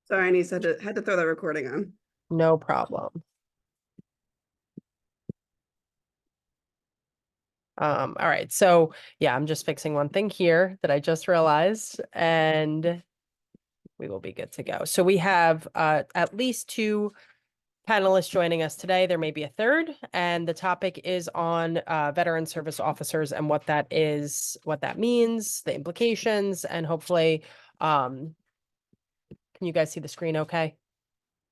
Sorry, I had to throw that recording on. No problem. All right. So yeah, I'm just fixing one thing here that I just realized, and we will be good to go. So we have at least two panelists joining us today. There may be a third, and the topic is on veteran service officers and what that is, what that means, the implications, and hopefully, can you guys see the screen okay?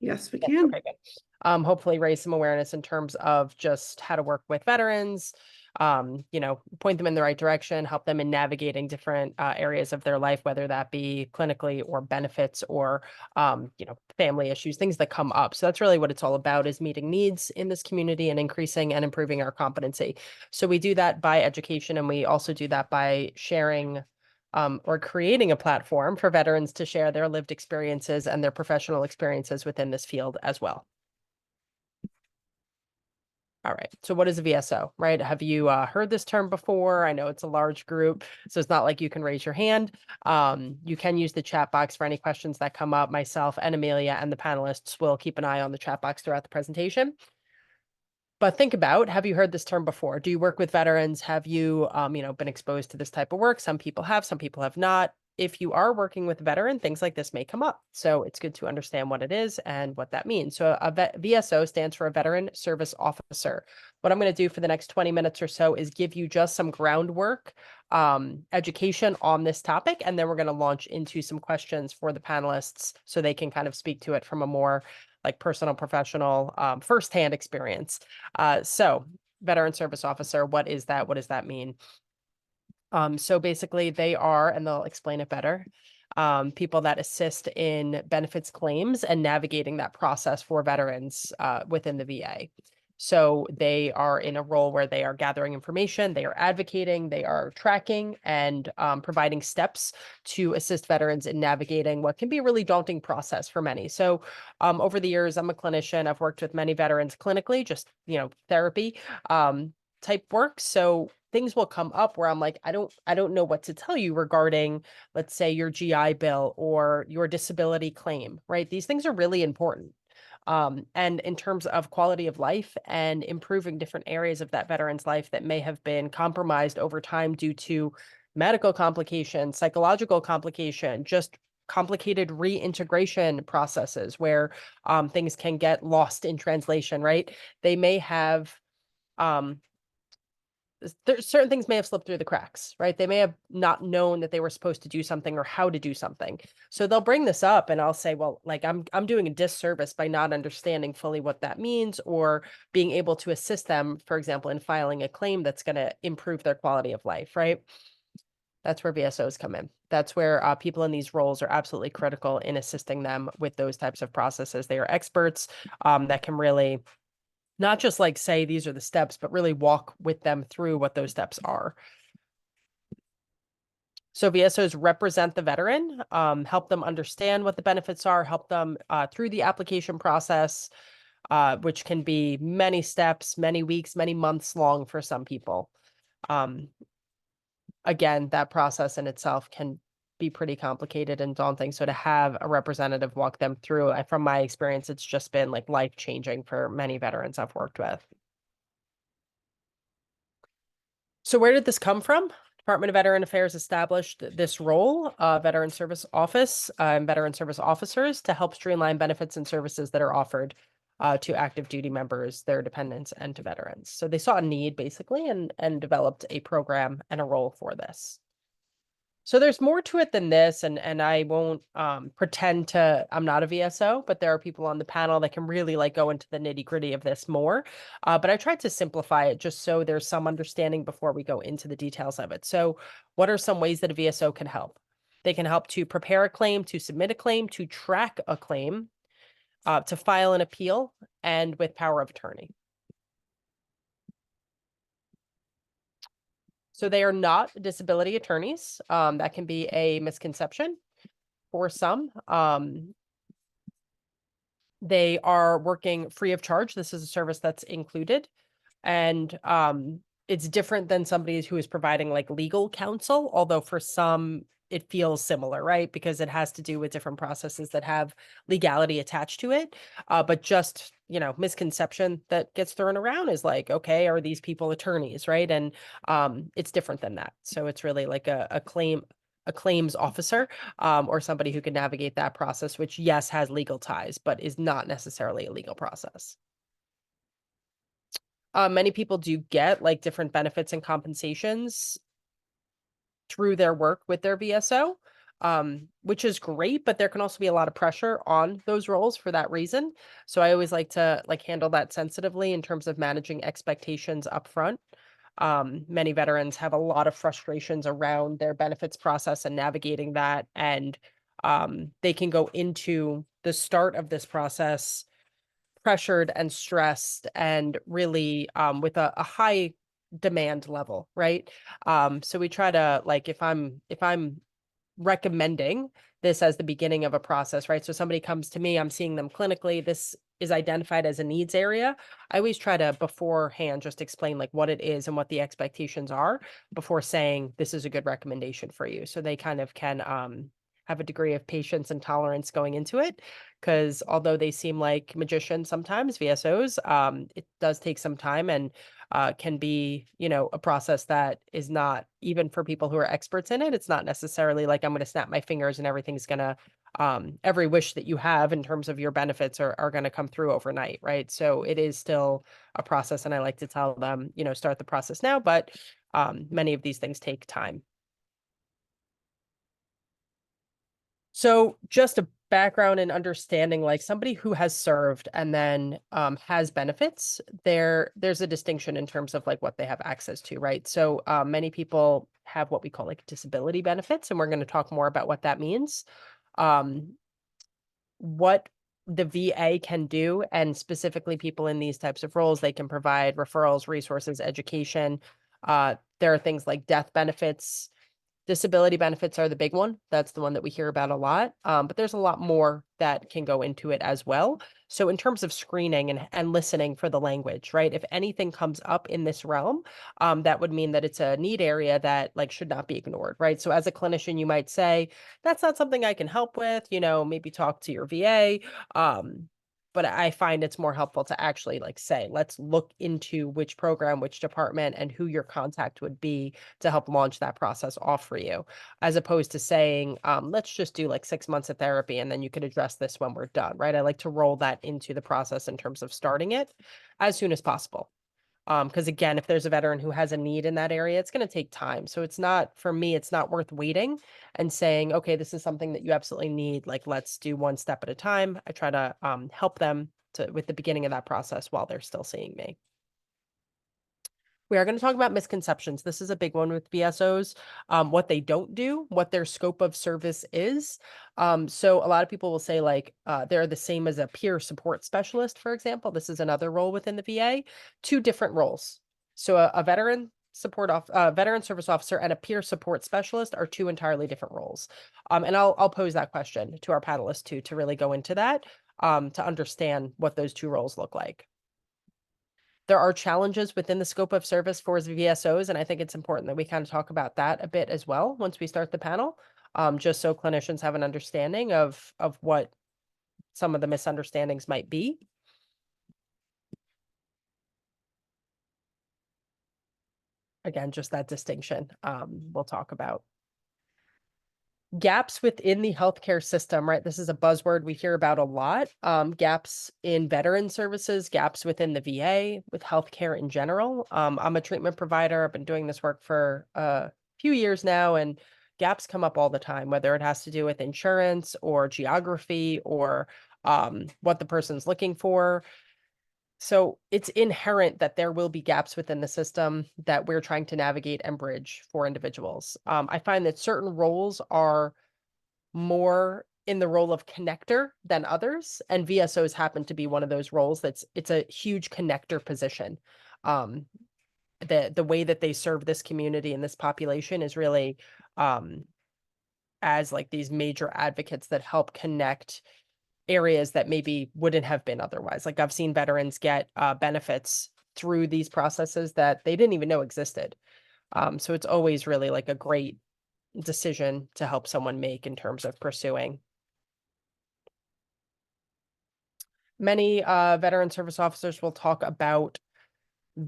Yes, we Yes, can. okay, good. Hopefully raise some awareness in terms of just how to work with veterans, point them in the right direction, help them in navigating different areas of their life, whether that be clinically or benefits or, family issues, things that come up. So that's really what it's all about, is meeting needs in this community and increasing and improving our competency. So we do that by education, and we also do that by sharing or creating a platform for veterans to share their lived experiences and their professional experiences within this field as well. All right. So what is a VSO, right? Have you heard this term before? I know it's a large group, so it's not like you can raise your hand. You can use the chat box for any questions that come up. Myself and Amelia and the panelists will keep an eye on the chat box throughout the presentation. But think about, have you heard this term before? Do you work with veterans? Have you, been exposed to this type of work? Some people have, some people have not. If you are working with a veteran, things like this may come up. So it's good to understand what it is and what that means. So a VSO stands for a Veteran Service Officer. What I'm going to do for the next 20 minutes or so is give you just some groundwork, education on this topic, and then we're going to launch into some questions for the panelists so they can kind of speak to it from a more like personal, professional, firsthand experience. So veteran service officer, what is that? What does that mean? So basically they are, and they'll explain it better, people that assist in benefits claims and navigating that process for veterans within the VA. So they are in a role where they are gathering information, they are advocating, they are tracking and providing steps to assist veterans in navigating what can be a really daunting process for many. So over the years, I'm a clinician. I've worked with many veterans clinically, just, therapy type work. So things will come up where I'm like, I don't know what to tell you regarding, let's say, your GI Bill or your disability claim, right? These things are really important. And in terms of quality of life and improving different areas of that veteran's life that may have been compromised over time due to medical complication, psychological complication, just complicated reintegration processes where things can get lost in translation, right? They may have um, certain things may have slipped through the cracks, right? They may have not known that they were supposed to do something or how to do something. So they'll bring this up and I'll say, well, like I'm doing a disservice by not understanding fully what that means or being able to assist them, for example, in filing a claim that's going to improve their quality of life, right? That's where VSOs come in. That's where people in these roles are absolutely critical in assisting them with those types of processes. They are experts that can really not just like say these are the steps, but really walk with them through what those steps are. So VSOs represent the veteran, help them understand what the benefits are, help them through the application process, which can be many steps, many weeks, many months long for some people. Um, again, that process in itself can be pretty complicated and daunting. So to have a representative walk them through, from my experience, it's just been like life changing for many veterans I've worked with. So where did this come from? Department of Veteran Affairs established this role, Veteran Service Office and Veteran Service Officers, to help streamline benefits and services that are offered to active duty members, their dependents, and to veterans. So they saw a need basically and developed a program and a role for this. So there's more to it than this, and I won't pretend to I'm not a VSO, but there are people on the panel that can really like go into the nitty-gritty of this more. But I tried to simplify it just so there's some understanding before we go into the details of it. So what are some ways that a VSO can help? They can help to prepare a claim, to submit a claim, to track a claim, to file an appeal, and with power of attorney. So they are not disability attorneys. That can be a misconception for some. They are working free of charge. This is a service that's included. And it's different than somebody who is providing like legal counsel, although for some it feels similar, right? Because it has to do with different processes that have legality attached to it. But just, misconception that gets thrown around is like, okay, are these people attorneys, right? And it's different than that. So it's really like a claims officer, or somebody who can navigate that process, which yes, has legal ties, but is not necessarily a legal process. Many people do get like different benefits and compensations through their work with their VSO, which is great, but there can also be a lot of pressure on those roles for that reason. So I always like to like handle that sensitively in terms of managing expectations up front. Many veterans have a lot of frustrations around their benefits process and navigating that, and they can go into the start of this process pressured and stressed and really with a high demand level, right? So we try to like if I'm recommending this as the beginning of a process, right? So somebody comes to me, I'm seeing them clinically, this is identified as a needs area. I always try to beforehand just explain like what it is and what the expectations are before saying this is a good recommendation for you. So they kind of can have a degree of patience and tolerance going into it. Because although they seem like magicians sometimes, VSOs, it does take some time and can be, a process that is not even for people who are experts in it. It's not necessarily like I'm going to snap my fingers and everything's going to, every wish that you have in terms of your benefits are going to come through overnight, right? So it is still a process. And I like to tell them, start the process now, but many of these things take time. So just a background and understanding, like somebody who has served and then has benefits, there's a distinction in terms of like what they have access to, right? So many people have what we call like disability benefits, and we're going to talk more about what that means. What the VA can do, and specifically people in these types of roles, they can provide referrals, resources, education. There are things like death benefits. Disability benefits are the big one. That's the one that we hear about a lot. But there's a lot more that can go into it as well. So in terms of screening and listening for the language, right? If anything comes up in this realm, that would mean that it's a need area that like should not be ignored, right? So as a clinician, you might say, that's not something I can help with, maybe talk to your VA. But I find it's more helpful to actually like say, let's look into which program, which department, and who your contact would be to help launch that process off for you, as opposed to saying, let's just do like 6 months of therapy and then you could address this when we're done, right? I like to roll that into the process in terms of starting it as soon as possible. Because again, if there's a veteran who has a need in that area, it's going to take time. So it's not, for me, it's not worth waiting and saying, okay, this is something that you absolutely need. Like, let's do one step at a time. I try to help them with the beginning of that process while they're still seeing me. We are going to talk about misconceptions. This is a big one with VSOs, what they don't do, what their scope of service is. So a lot of people will say like they're the same as a peer support specialist, for example. This is another role within the VA, two different roles. So a veteran veteran service officer and a peer support specialist are two entirely different roles. And I'll pose that question to our panelists too, to really go into that, to understand what those two roles look like. There are challenges within the scope of service for VSOs, and I think it's important that we kind of talk about that a bit as well once we start the panel, just so clinicians have an understanding of what some of the misunderstandings might be. Again, just that distinction we'll talk about. Gaps within the healthcare system, right? This is a buzzword we hear about a lot. Gaps in veteran services, gaps within the VA, with healthcare in general. I'm a treatment provider. I've been doing this work for a few years now, and gaps come up all the time, whether it has to do with insurance or geography or what the person's looking for. So it's inherent that there will be gaps within the system that we're trying to navigate and bridge for individuals. I find that certain roles are more in the role of connector than others, and VSOs happen to be one of those roles it's a huge connector position. The way that they serve this community and this population is really as like these major advocates that help connect areas that maybe wouldn't have been otherwise. Like I've seen veterans get benefits through these processes that they didn't even know existed. So it's always really like a great decision to help someone make in terms of pursuing. Many veteran service officers will talk about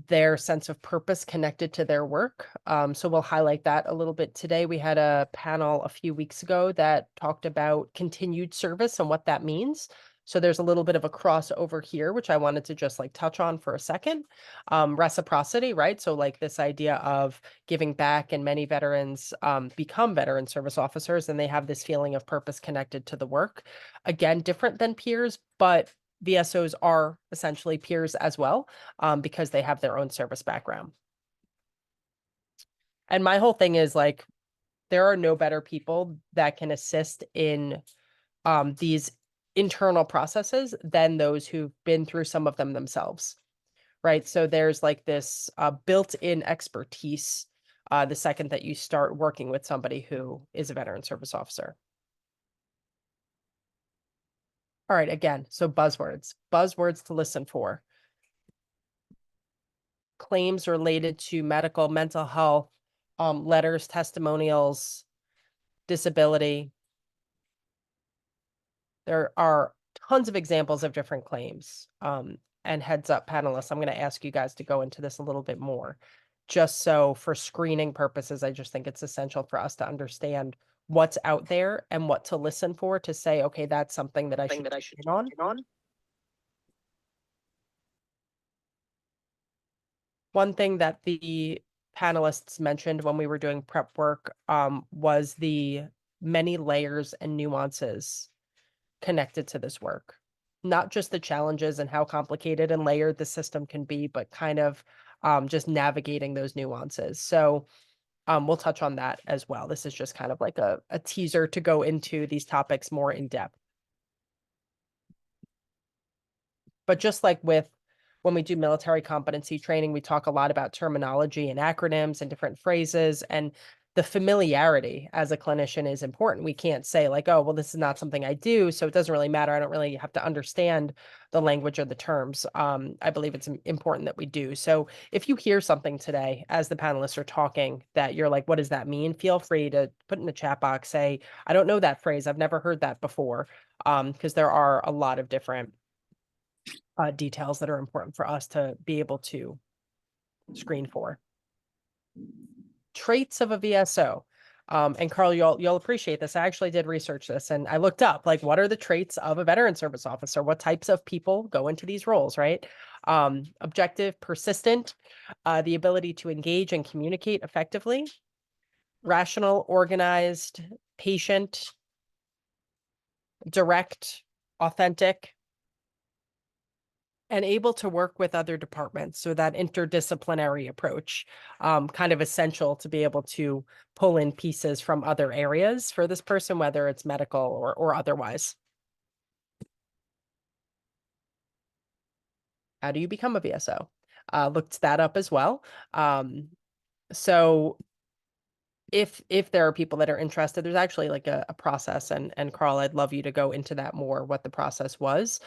their sense of purpose connected to their work. So we'll highlight that a little bit today. We had a panel a few weeks ago that talked about continued service and what that means. So there's a little bit of a crossover here, which I wanted to just like touch on for a second. Reciprocity, right? So like this idea of giving back, and many veterans become veteran service officers and they have this feeling of purpose connected to the work. Again, different than peers, but VSOs are essentially peers as well, because they have their own service background. And my whole thing is like, there are no better people that can assist in these internal processes than those who've been through some of them themselves, right? So there's like this built-in expertise the second that you start working with somebody who is a veteran service officer. All right, again, so buzzwords to listen for. Claims related to medical, mental health, letters, testimonials, disability. There are tons of examples of different claims. And heads up, panelists, I'm going to ask you guys to go into this a little bit more. Just so for screening purposes, I just think it's essential for us to understand what's out there and what to listen for to say, okay, that's something that I should get on. One thing that the panelists mentioned when we were doing prep work was the many layers and nuances connected to this work. Not just the challenges and how complicated and layered the system can be, but kind of just navigating those nuances. So we'll touch on that as well. This is just kind of like a teaser to go into these topics more in depth. But just like with when we do military competency training, we talk a lot about terminology and acronyms and different phrases, and the familiarity as a clinician is important. We can't say like, oh, well, this is not something I do, so it doesn't really matter. I don't really have to understand the language or the terms. I believe it's important that we do. So if you hear something today as the panelists are talking that you're like, what does that mean? Feel free to put in the chat box, say, I don't know that phrase. I've never heard that before. Because there are a lot of different details that are important for us to be able to screen for. Traits of a VSO. And Carl, you'll appreciate this. I actually did research this and I looked up like, what are the traits of a veteran service officer? What types of people go into these roles, right? Objective, persistent, the ability to engage and communicate effectively, rational, organized, patient, direct, authentic, and able to work with other departments. So that interdisciplinary approach, kind of essential to be able to pull in pieces from other areas for this person, whether it's medical or otherwise. How do you become a VSO? Looked that up as well. So if there are people that are interested, there's actually like a process, and Carl, I'd love you to go into that more, what the process was.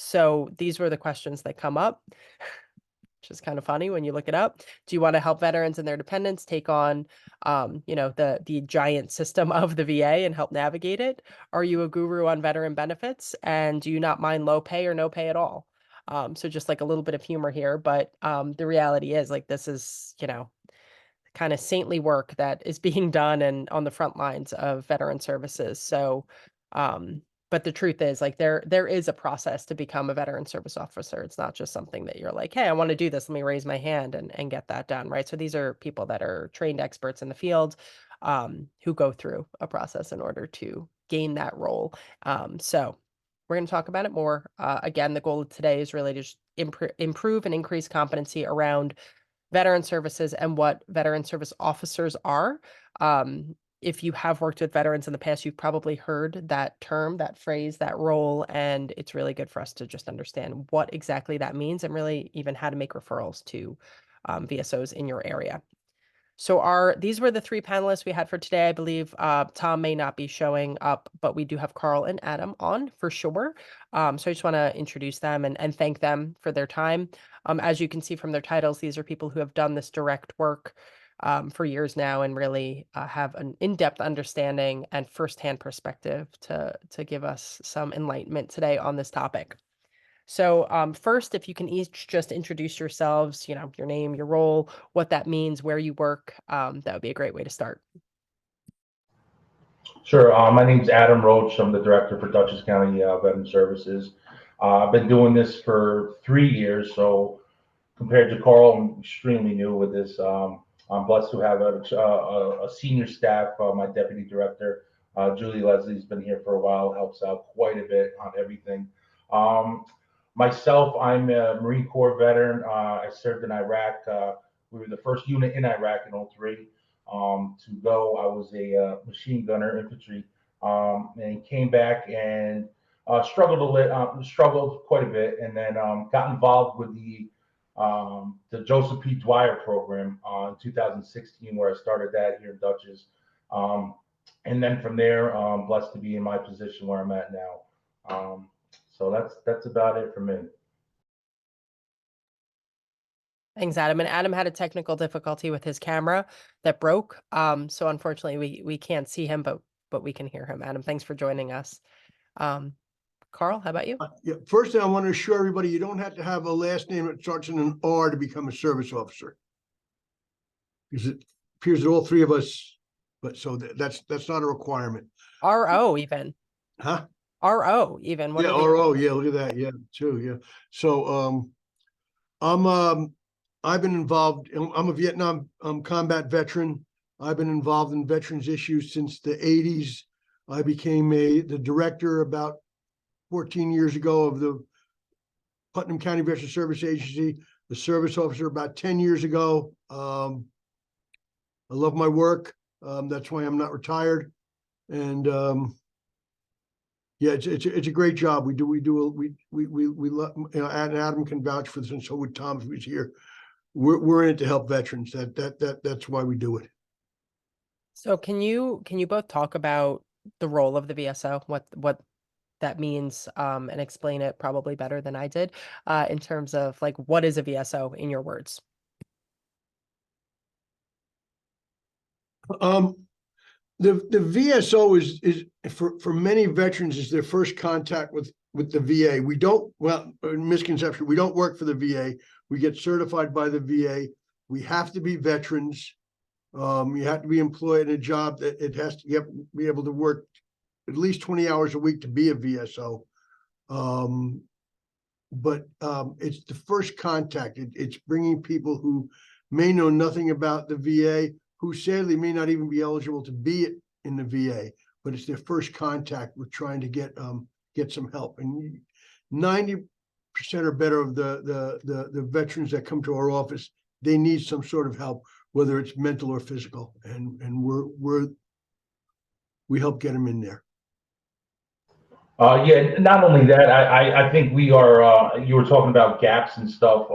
So these were the questions that come up, which is kind of funny when you look it up. Do you want to help veterans and their dependents take on, the giant system of the VA and help navigate it? Are you a guru on veteran benefits? And do you not mind low pay or no pay at all? So just like a little bit of humor here, but the reality is like, this is, kind of saintly work that is being done and on the front lines of veteran services. So, but the truth is like there is a process to become a veteran service officer. It's not just something that you're like, hey, I want to do this. Let me raise my hand and get that done. Right. So these are people that are trained experts in the field, who go through a process in order to gain that role. So we're going to talk about it more. Again, the goal of today is really to just improve and increase competency around veteran services and what veteran service officers are. If you have worked with veterans in the past, you've probably heard that term, that phrase, that role, and it's really good for us to just understand what exactly that means and really even how to make referrals to VSOs in your area. So these were the three panelists we had for today. I believe Tom may not be showing up, but we do have Carl and Adam on for sure. So I just want to introduce them and thank them for their time. As you can see from their titles, these are people who have done this direct work for years now and really have an in-depth understanding and firsthand perspective to give us some enlightenment today on this topic. So first, if you can each just introduce yourselves, your name, your role, what that means, where you work, that would be a great way to start. Sure. My name's Adam Roach. I'm the director for Dutchess County Veteran Services. I've been doing this for 3 years, so compared to Carl, I'm extremely new with this. I'm blessed to have a senior staff. My deputy director, Julie Leslie's been here for a while, helps out quite a bit on everything. Myself, I'm a Marine Corps veteran. I served in Iraq. We were the first unit in Iraq in 2003 to go. I was a machine gunner infantry, and came back and struggled quite a bit, and then got involved with the Joseph P. Dwyer program in 2016, where I started that here in Dutchess. And then from there, blessed to be in my position where I'm at now. So that's about it for me. Thanks, Adam. And Adam had a technical difficulty with his camera that broke. So unfortunately, we can't see him, but we can hear him. Adam, thanks for joining us. Carl, how about you? Yeah, first thing I want to assure everybody, you don't have to have a last name that starts in an R to become a service officer. Because it appears that all three of us, but so that's not a requirement. RO even. Huh? RO even. What Yeah, are the- RO, yeah, look at that. Yeah, too, yeah. So I've been involved, I'm a Vietnam combat veteran. I've been involved in veterans issues since the 80s. I became the director about 14 years ago of the Putnam County Veteran Service Agency, the service officer about 10 years ago. I love my work. That's why I'm not retired. And yeah, it's a great job. We love, and Adam can vouch for this, and so would Tom if he was here. We're in it to help veterans. That's why we do it. So can you both talk about the role of the VSO, what that means, and explain it probably better than I did, in terms of like, what is a VSO in your words? The VSO is for many veterans is their first contact with the VA. We don't, well, misconception, we don't work for the VA. We get certified by the VA. We have to be veterans. You have to be employed in a job that it has to be able to work at least 20 hours a week to be a VSO. But it's the first contact. It's bringing people who may know nothing about the VA, who sadly may not even be eligible to be in the VA, but it's their first contact with trying to get some help. And 90% or better of the veterans that come to our office, they need some sort of help, whether it's mental or physical, and we help get them in there. Yeah, not only that, I think we are, you were talking about gaps and stuff.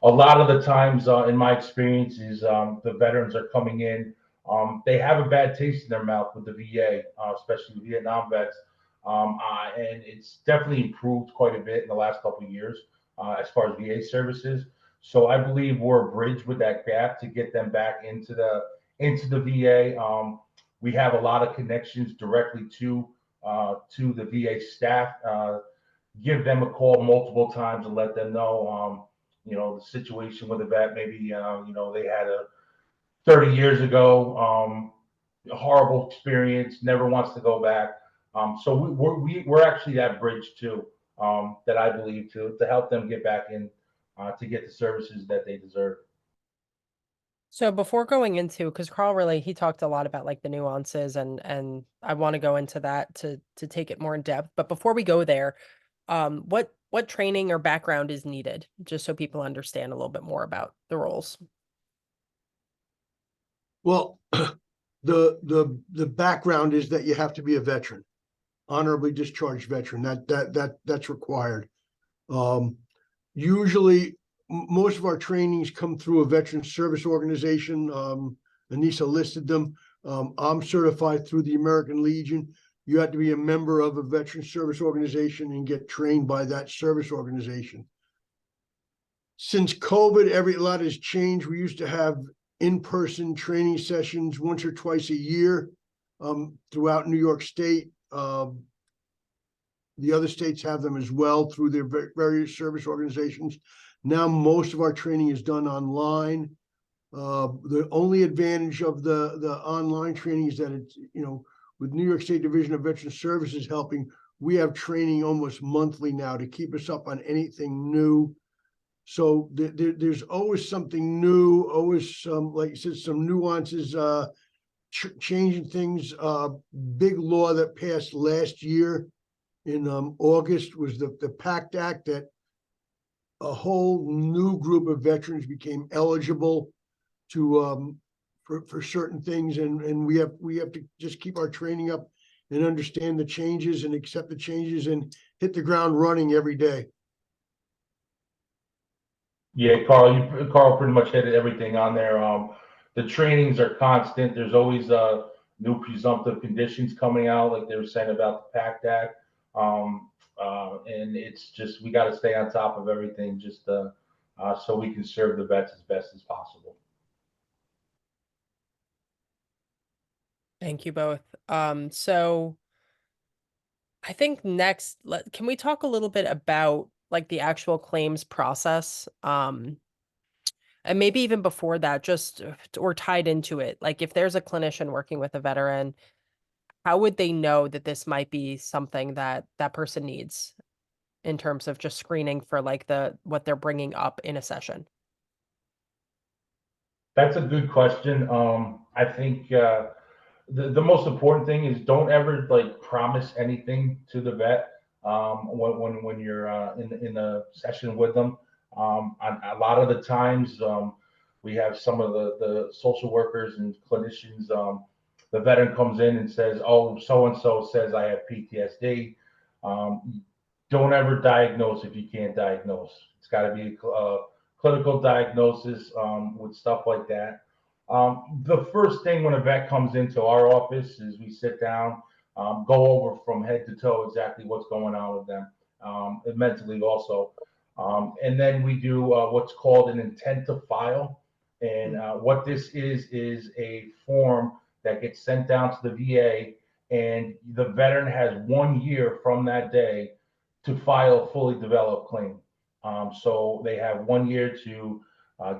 A lot of the times, in my experience, is the veterans are coming in, they have a bad taste in their mouth with the VA, especially Vietnam vets. And it's definitely improved quite a bit in the last couple of years as far as VA services. So I believe we're a bridge with that gap to get them back into the VA. We have a lot of connections directly to the VA staff. Give them a call multiple times and let them know, the situation with the vet. Maybe they had a 30 years ago, a horrible experience, never wants to go back. So we're actually that bridge too, that I believe to help them get back in, to get the services that they deserve. So before going into, because Carl really, he talked a lot about like the nuances, and I want to go into that to take it more in depth. But before we go there, what training or background is needed, just so people understand a little bit more about the roles? Well, the background is that you have to be a veteran, honorably discharged veteran. That's required. Usually, most of our trainings come through a veteran service organization. Anissa listed them. I'm certified through the American Legion. You have to be a member of a veteran service organization and get trained by that service organization. Since COVID, a lot has changed. We used to have in-person training sessions once or twice a year throughout New York State. The other states have them as well through their various service organizations. Now, most of our training is done online. The only advantage of the online training is that it's, with New York State Division of Veterans Services helping, we have training almost monthly now to keep us up on anything new. So there's always something new, always some, like you said, some nuances, changing things. Big law that passed last year in August was the PACT Act, that a whole new group of veterans became eligible to for certain things, and we have to just keep our training up and understand the changes and accept the changes and hit the ground running every day. Yeah, Carl pretty much hit everything on there. The trainings are constant. There's always new presumptive conditions coming out, like they were saying about the PACT Act. And it's just, we got to stay on top of everything just so we can serve the vets as best as possible. Thank you both. So I think next, can we talk a little bit about like the actual claims process? And maybe even before that, just or tied into it, like if there's a clinician working with a veteran, how would they know that this might be something that that person needs in terms of just screening for like what they're bringing up in a session? That's a good question. I think the most important thing is don't ever like promise anything to the vet when you're in a session with them. A lot of the times we have some of the social workers and clinicians. The veteran comes in and says, "Oh, so and so says I have PTSD." Don't ever diagnose if you can't diagnose. It's got to be a clinical diagnosis with stuff like that. The first thing when a vet comes into our office is we sit down, go over from head to toe exactly what's going on with them, and mentally also. And then we do what's called an intent to file. And what this is a form that gets sent down to the VA, and the veteran has 1 year from that day to file a fully developed claim. So they have 1 year to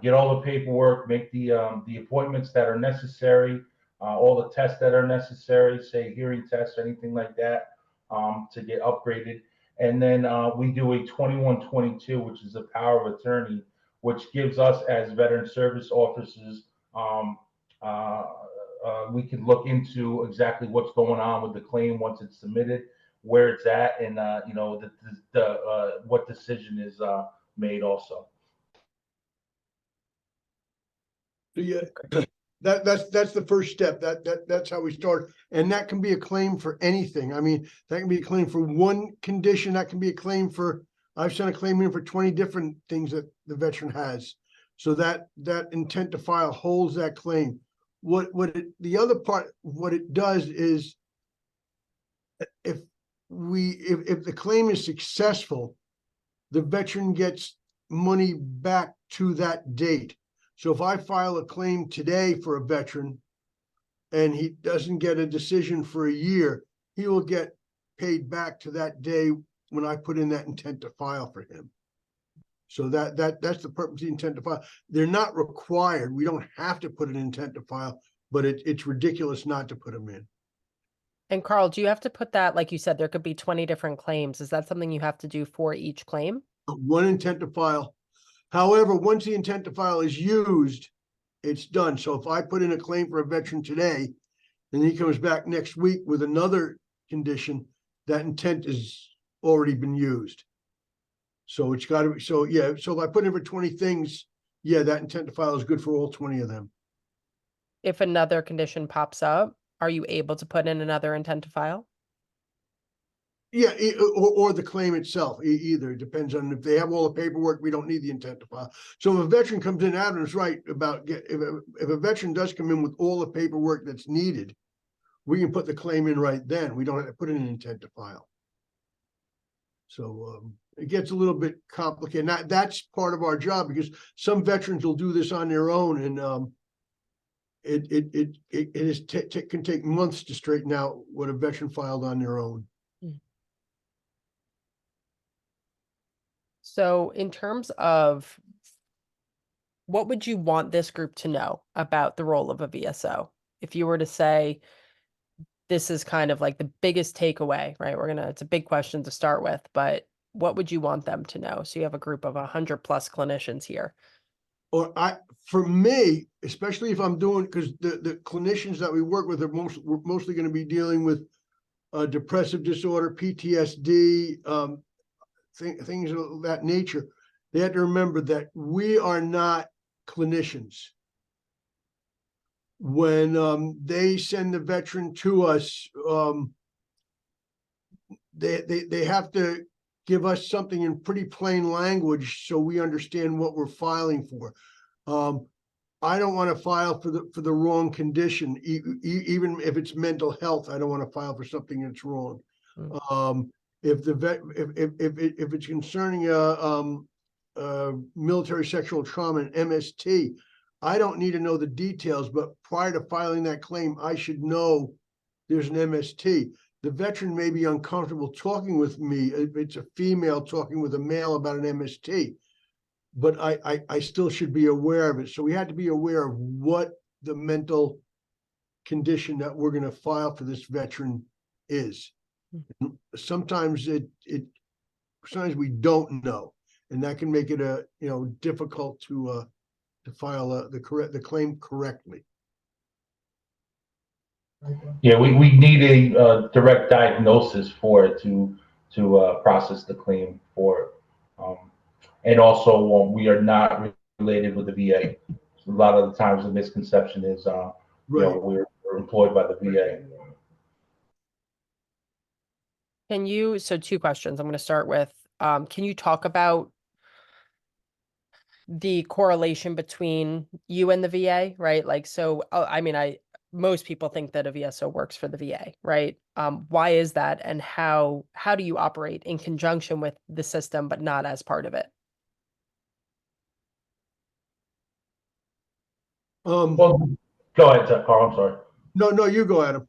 get all the paperwork, make the appointments that are necessary, all the tests that are necessary, say hearing tests, anything like that, to get upgraded. And then we do a 2122, which is a power of attorney, which gives us as veteran service officers, we can look into exactly what's going on with the claim once it's submitted, where it's at, and what decision is made also. So yeah, that's the first step. That's how we start, and that can be a claim for anything. I mean, that can be a claim for one condition. That can be a claim for. I've sent a claim in for 20 different things that the veteran has. So that intent to file holds that claim. The other part, what it does is, if the claim is successful, the veteran gets money back to that date. So if I file a claim today for a veteran and he doesn't get a decision for a year, he will get paid back to that day when I put in that intent to file for him. So that's the purpose of the intent to file. They're not required. We don't have to put an intent to file, but it's ridiculous not to put them in. And Carl, do you have to put that, like you said, there could be 20 different claims. Is that something you have to do for each claim? One intent to file. However, once the intent to file is used, it's done. So if I put in a claim for a veteran today, and he comes back next week with another condition, that intent has already been used. So it's got to be, so yeah, so if I put in for 20 things, yeah, that intent to file is good for all 20 of them. If another condition pops up, are you able to put in another intent to file? Yeah, or the claim itself, either. It depends on if they have all the paperwork, we don't need the intent to file. So if a veteran comes in, Adam's right about if a veteran does come in with all the paperwork that's needed, we can put the claim in right then. We don't have to put in an intent to file. So it gets a little bit complicated. That's part of our job, because some veterans will do this on their own, and it can take months to straighten out what a veteran filed on their own. So in terms of what would you want this group to know about the role of a VSO? If you were to say, this is kind of like the biggest takeaway, right? It's a big question to start with, but what would you want them to know? So you have a group of 100+ clinicians here. Or for me, especially if I'm doing, because the clinicians that we work with we're mostly going to be dealing with depressive disorder, PTSD, things of that nature. They have to remember that we are not clinicians. When they send the veteran to us, they have to give us something in pretty plain language so we understand what we're filing for. I don't want to file for the wrong condition, even if it's mental health. I don't want to file for something that's wrong. If it's concerning military sexual trauma and MST, I don't need to know the details, but prior to filing that claim, I should know there's an MST. The veteran may be uncomfortable talking with me if it's a female talking with a male about an MST, but I still should be aware of it. So we had to be aware of what the mental condition that we're going to file for this veteran is. Sometimes sometimes we don't know, and that can make it difficult to file the claim correctly. Yeah, we need a direct diagnosis for it to process the claim for it. And also, we are not related with the VA. A lot of the times the misconception is, Right. we're employed by the VA. So 2 questions. I'm going to start with, can you talk about the correlation between you and the VA, right? Like, so, most people think that a VSO works for the VA, right? Why is that? And how do you operate in conjunction with the system, but not as part of it? Well, go ahead, Carl. I'm sorry. No, you go, Adam.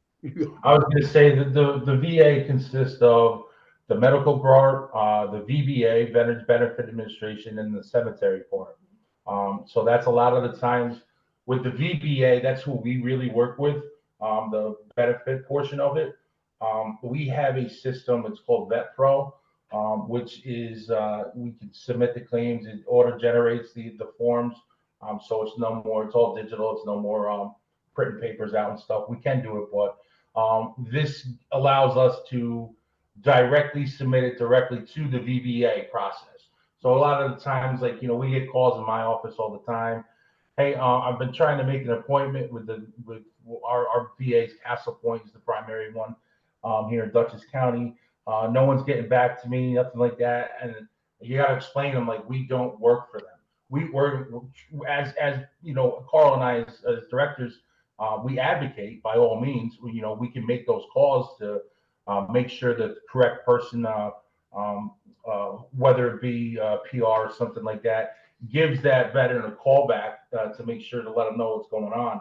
I was going to say that the VA consists of the medical board, the VBA, Veterans Benefit Administration, and the cemetery part. So that's a lot of the times with the VBA, that's who we really work with, the benefit portion of it. We have a system, it's called VetPro, which is we can submit the claims, it auto generates the forms. So it's all digital, it's no more printing papers out and stuff. We can do it, but this allows us to directly submit it directly to the VBA process. So a lot of the times, like, we get calls in my office all the time. Hey, I've been trying to make an appointment with our VA's Castle Point is the primary one here in Dutchess County. No one's getting back to me, nothing like that. And you got to explain them, like, we don't work for them. We work as Carl and I as directors, we advocate by all means. We can make those calls to make sure that the correct person, whether it be PR or something like that, gives that veteran a call back to make sure to let them know what's going on.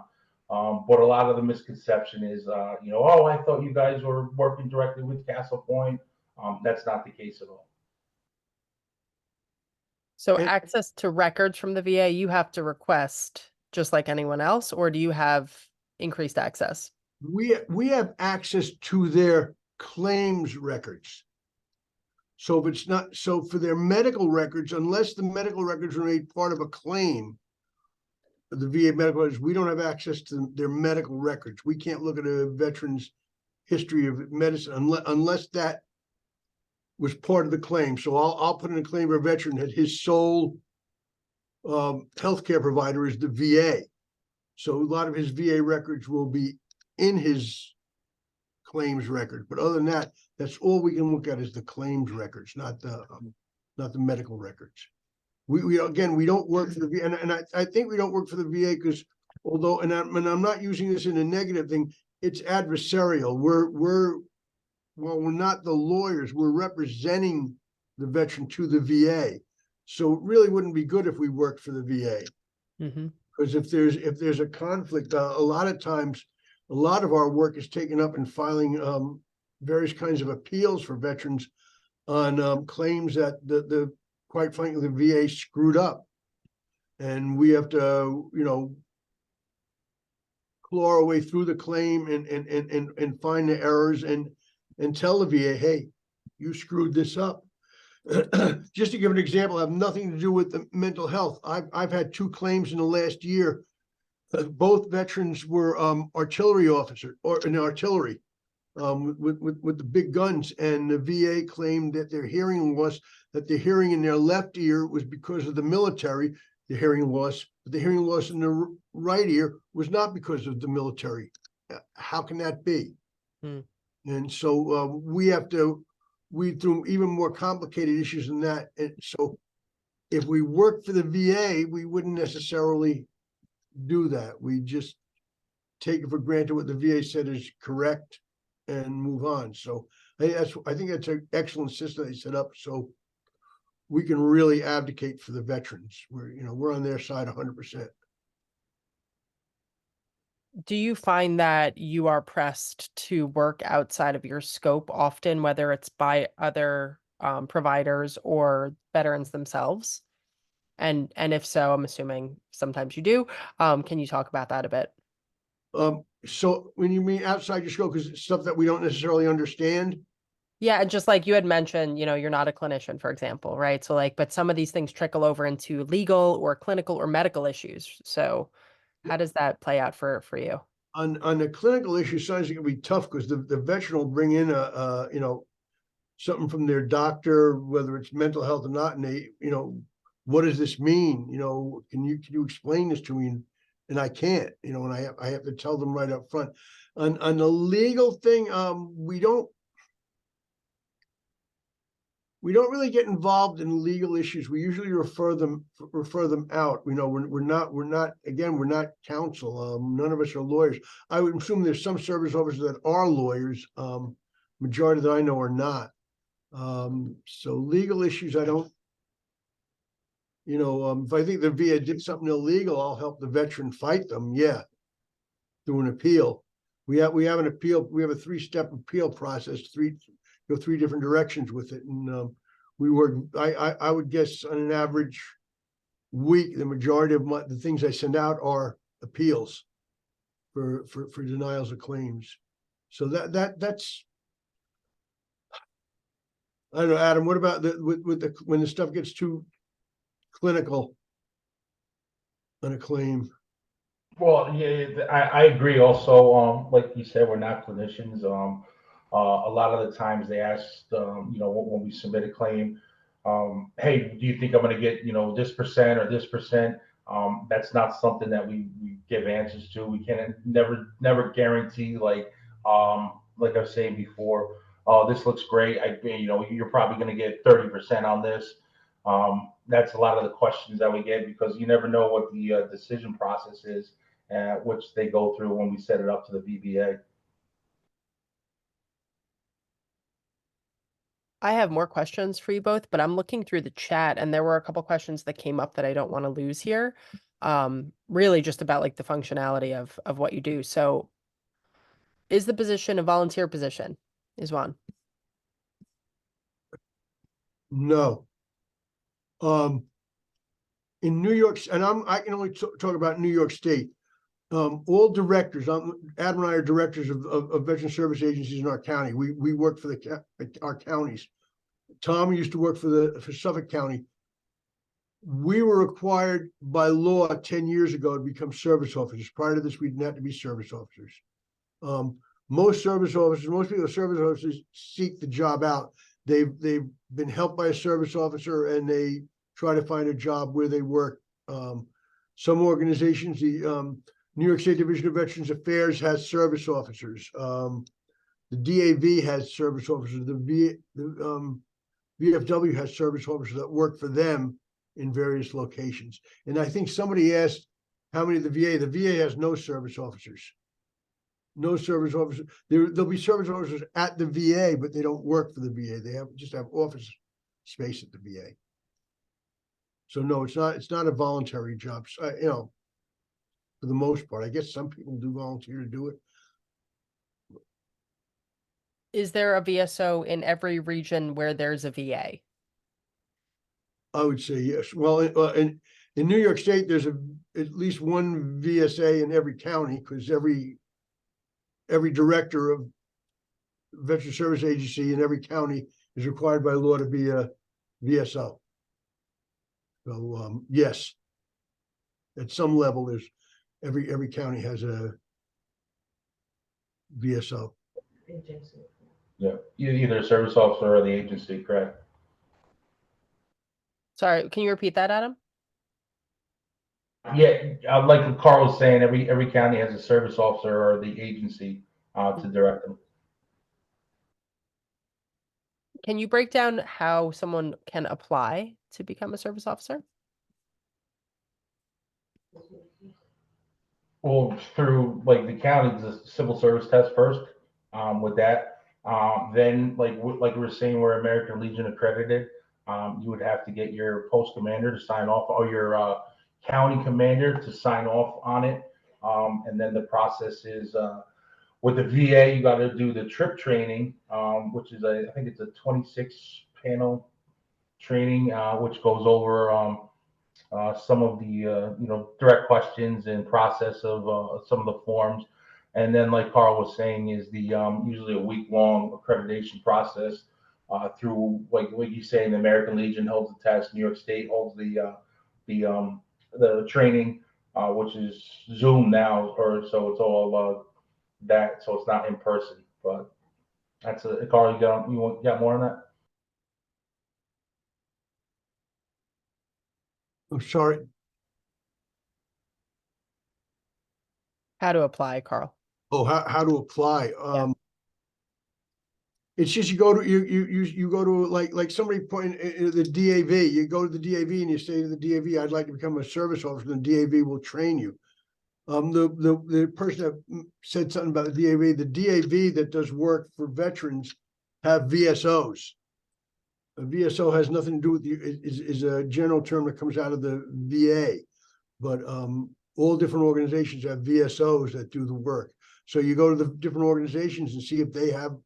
But a lot of the misconception is, oh, I thought you guys were working directly with Castle Point. That's not the case at all. So access to records from the VA, you have to request just like anyone else, or do you have increased access? We have access to their claims records. So if it's not, so for their medical records, unless the medical records are made part of a claim, the VA medical records, we don't have access to their medical records. We can't look at a veteran's history of medicine unless that was part of the claim. So I'll put in a claim for a veteran that his sole healthcare provider is the VA. So a lot of his VA records will be in his claims record. But other than that, that's all we can look at is the claims records, not the medical records. We don't work for the VA, and I think we don't work for the VA because although, and I'm not using this in a negative thing, it's adversarial. We're not the lawyers, we're representing the veteran to the VA. So it really wouldn't be good if we worked for the VA. Mm-hmm. Because if there's a conflict, a lot of times, a lot of our work is taken up in filing various kinds of appeals for veterans on claims that the quite frankly, the VA screwed up. And we have to, claw our way through the claim and find the errors and tell the VA, hey, you screwed this up. Just to give an example, I have nothing to do with the mental health. I've had 2 claims in the last year. Both veterans were artillery officer or in artillery with the big guns, and the VA claimed that their hearing loss, that the hearing in their left ear was because of the military, the hearing loss, but the hearing loss in the right ear was not because of the military. How can that be? And so we have to weed through even more complicated issues than that. And so if we work for the VA, we wouldn't necessarily do that. We just take it for granted what the VA said is correct and move on. So I think that's an excellent system they set up. So we can really advocate for the veterans. We're on their side 100%. Do you find that you are pressed to work outside of your scope often, whether it's by other providers or veterans themselves? And if so, I'm assuming sometimes you do. Can you talk about that a bit? So when you mean outside your scope, because it's stuff that we don't necessarily understand. Yeah, and just like you had mentioned, you're not a clinician, for example, right? So but some of these things trickle over into legal or clinical or medical issues. So how does that play out for you? On the clinical issue, sometimes it can be tough because the veteran will bring in something from their doctor, whether it's mental health or not, and they, what does this mean? Can you explain this to me? And I can't, and I have to tell them right up front. On the legal thing, we don't really get involved in legal issues. We usually refer them out. We're not counsel. None of us are lawyers. I would assume there's some service officers that are lawyers. Majority that I know are not. So legal issues, I don't. If I think the VA did something illegal, I'll help the veteran fight them. Yeah, through an appeal. We have an appeal. We have a 3-step appeal process. Go 3 different directions with it, and we work. I would guess on an average week, the majority of the things I send out are appeals for denials of claims. So that's. I don't know, Adam. What about when the stuff gets too clinical on a claim? Well, yeah, I agree. Also, like you said, we're not clinicians. A lot of the times they ask, when we submit a claim, hey, do you think I'm going to get, this percent or this percent? That's not something that we give answers to. We can never guarantee, like I was saying before, this looks great. You're probably going to get 30% on this. That's a lot of the questions that we get because you never know what the decision process is, which they go through when we set it up to the VBA. I have more questions for you both, but I'm looking through the chat and there were a couple questions that came up that I don't want to lose here. Really just about the functionality of what you do. So is the position a volunteer position? Is one? No. In New York, and I can only talk about New York State. All directors, Adam and I are directors of veteran service agencies in our county. We work for our counties. Tom used to work for Suffolk County. We were required by law 10 years ago to become service officers. Prior to this, we didn't have to be service officers. Most people service officers seek the job out. They've been helped by a service officer and they try to find a job where they work. Some organizations, the New York State Division of Veterans Affairs has service officers. The DAV has service officers. The VFW has service officers that work for them in various locations. And I think somebody asked how many the VA has no service officers. No service officers. There'll be service officers at the VA, but they don't work for the VA. They just have office space at the VA. So no, it's not a voluntary job. for the most part. I guess some people do volunteer to do it. Is there a VSO in every region where there's a VA? I would say yes. Well, in New York State, there's at least one VSA in every county, because every director of Veteran Service Agency in every county is required by law to be a VSO. So, yes, at some level, there's every county has a VSO. Yeah, either a service officer or the agency, correct? Sorry, can you repeat that, Adam? Yeah, like Carl was saying, every county has a service officer or the agency to direct them. Can you break down how someone can apply to become a service officer? Well, through like the county, the civil service test first, with that. Then like we were saying, we're American Legion accredited. You would have to get your post commander to sign off, or your county commander to sign off on it. And then the process is, with the VA, you got to do the trip training, which is I think it's a 26 panel training, which goes over some of the direct questions and process of some of the forms. And then, like Carl was saying, is the usually a week-long accreditation process through, like you say, the American Legion holds the test, New York State holds the training, which is Zoom now, or so it's all that, so it's not in person. But that's Carl, you got more on that? I'm sorry. How to apply, Carl? Oh, how to apply? It's just you go to you go to like somebody put in the DAV. You go to the DAV and you say to the DAV, "I'd like to become a service officer." And the DAV will train you. The person that said something about the DAV that does work for veterans have VSOs. A VSO has nothing to do with is a general term that comes out of the VA, but all different organizations have VSOs that do the work. So you go to the different organizations and see if they are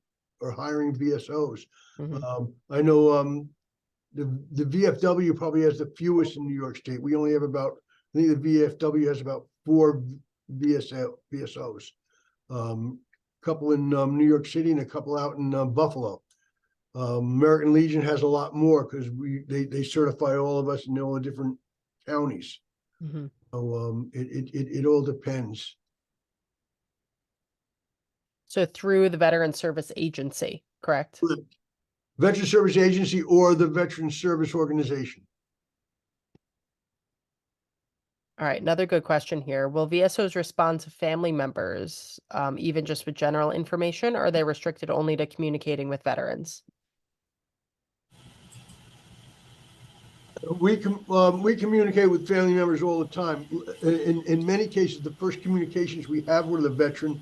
hiring VSOs. I know the VFW probably has the fewest in New York State. We only have I think the VFW has about 4 VSOs. Couple in New York City and a couple out in Buffalo. American Legion has a lot more because they certify all of us in all the different counties. So it all depends. So through the Veteran Service Agency, correct? Veteran Service Agency or the Veteran Service Organization. All right, another good question here. Will VSOs respond to family members, even just with general information, or are they restricted only to communicating with veterans? We communicate with family members all the time. In many cases, the first communications we have with a veteran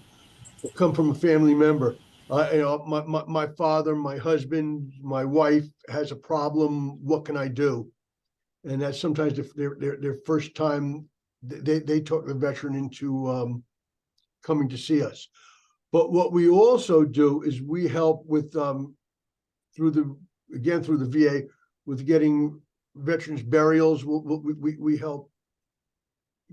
will come from a family member. My father, my husband, my wife has a problem. What can I do? And that's sometimes their first time they talk the veteran into coming to see us. But what we also do is we help with through the VA with getting veterans burials. We help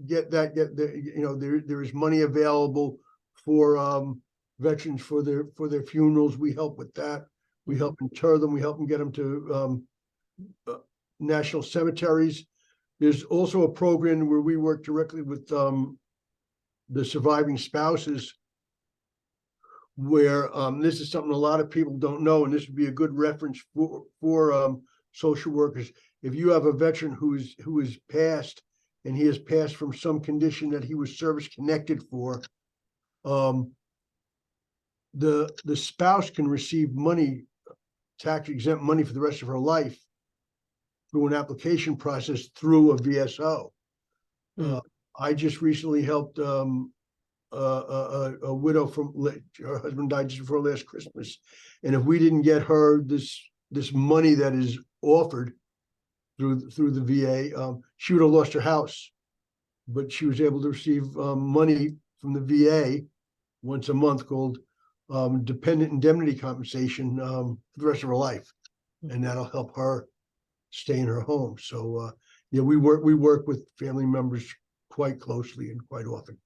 get there is money available for veterans for their funerals. We help with that. We help inter them. We help them get them to national cemeteries. There's also a program where we work directly with the surviving spouses, where this is something a lot of people don't know, and this would be a good reference for social workers. If you have a veteran who is passed, and he has passed from some condition that he was service connected for, the spouse can receive money, tax exempt money for the rest of her life through an application process through a VSO. I just recently helped a widow her husband died just before last Christmas, and if we didn't get her this money that is offered through the VA, she would have lost her house. but she was able to receive money from the VA once a month called dependent indemnity compensation for the rest of her life. And that'll help her stay in her home. So yeah, we work with family members quite closely and quite often.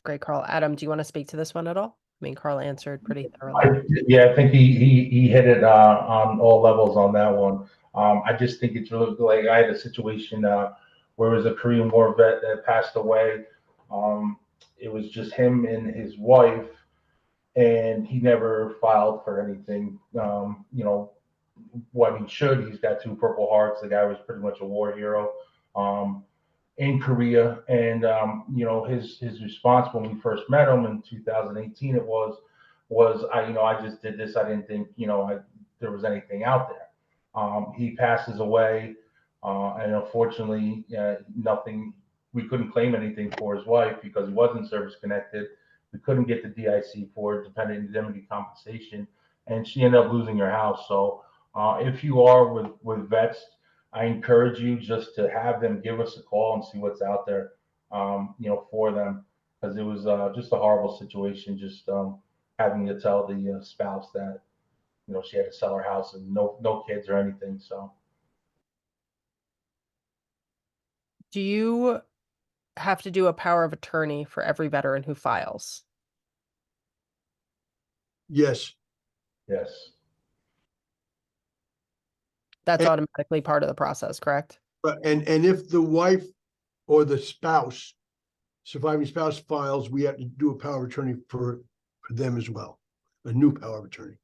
Great, Carl. Adam, do you want to speak to this one at all? I mean, Carl answered pretty thoroughly. Yeah, I think he hit it on all levels on that one. I just think it's really like I had a situation where it was a Korean War vet that passed away. It was just him and his wife, and he never filed for anything. You know, what he should. He's got 2 Purple Hearts. The guy was pretty much a war hero in Korea, and you know, his response when we first met him in 2018, it was I just did this. I didn't think there was anything out there. He passes away, and unfortunately, nothing. We couldn't claim anything for his wife because he wasn't service connected. We couldn't get the DIC for dependent indemnity compensation, and she ended up losing her house. So if you are with vets, I encourage you just to have them give us a call and see what's out there, for them, because it was just a horrible situation. Just having to tell the spouse that she had to sell her house and no kids or anything. So, Do you have to do a power of attorney for every veteran who files? Yes. yes. That's And- automatically part of the process, correct? But and if the wife or the spouse, surviving spouse files, we have to do a power of attorney for them as well, a new power of attorney.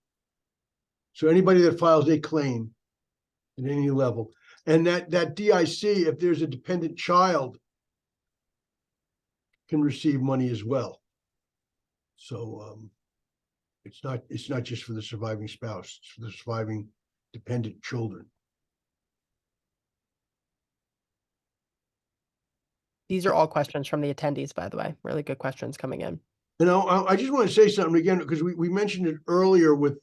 So anybody that files a claim at any level, and that DIC, if there's a dependent child, can receive money as well. So it's not just for the surviving spouse, it's for the surviving dependent children. These are all questions from the attendees, by the way. Really good questions coming in. I just want to say something again, because we mentioned it earlier with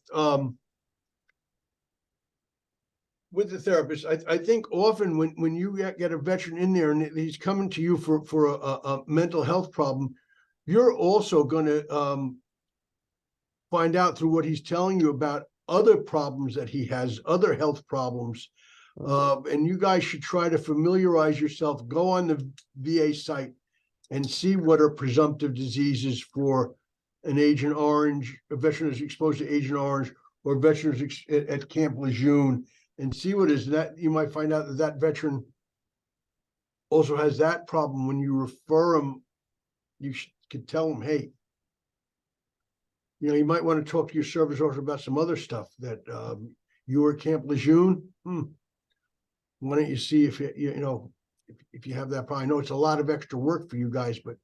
the therapist. I think often when you get a veteran in there and he's coming to you for a mental health problem, you're also going to find out through what he's telling you about other problems that he has, other health problems. And you guys should try to familiarize yourself, go on the VA site and see what are presumptive diseases for an Agent Orange, a veteran who's exposed to Agent Orange, or veterans at Camp Lejeune, and see what is that. You might find out that veteran also has that problem. When you refer him, you could tell him, hey, you might want to talk to your service officer about some other stuff that you were at Camp Lejeune. Why don't you see if if you have that problem? I know it's a lot of extra work for you guys, but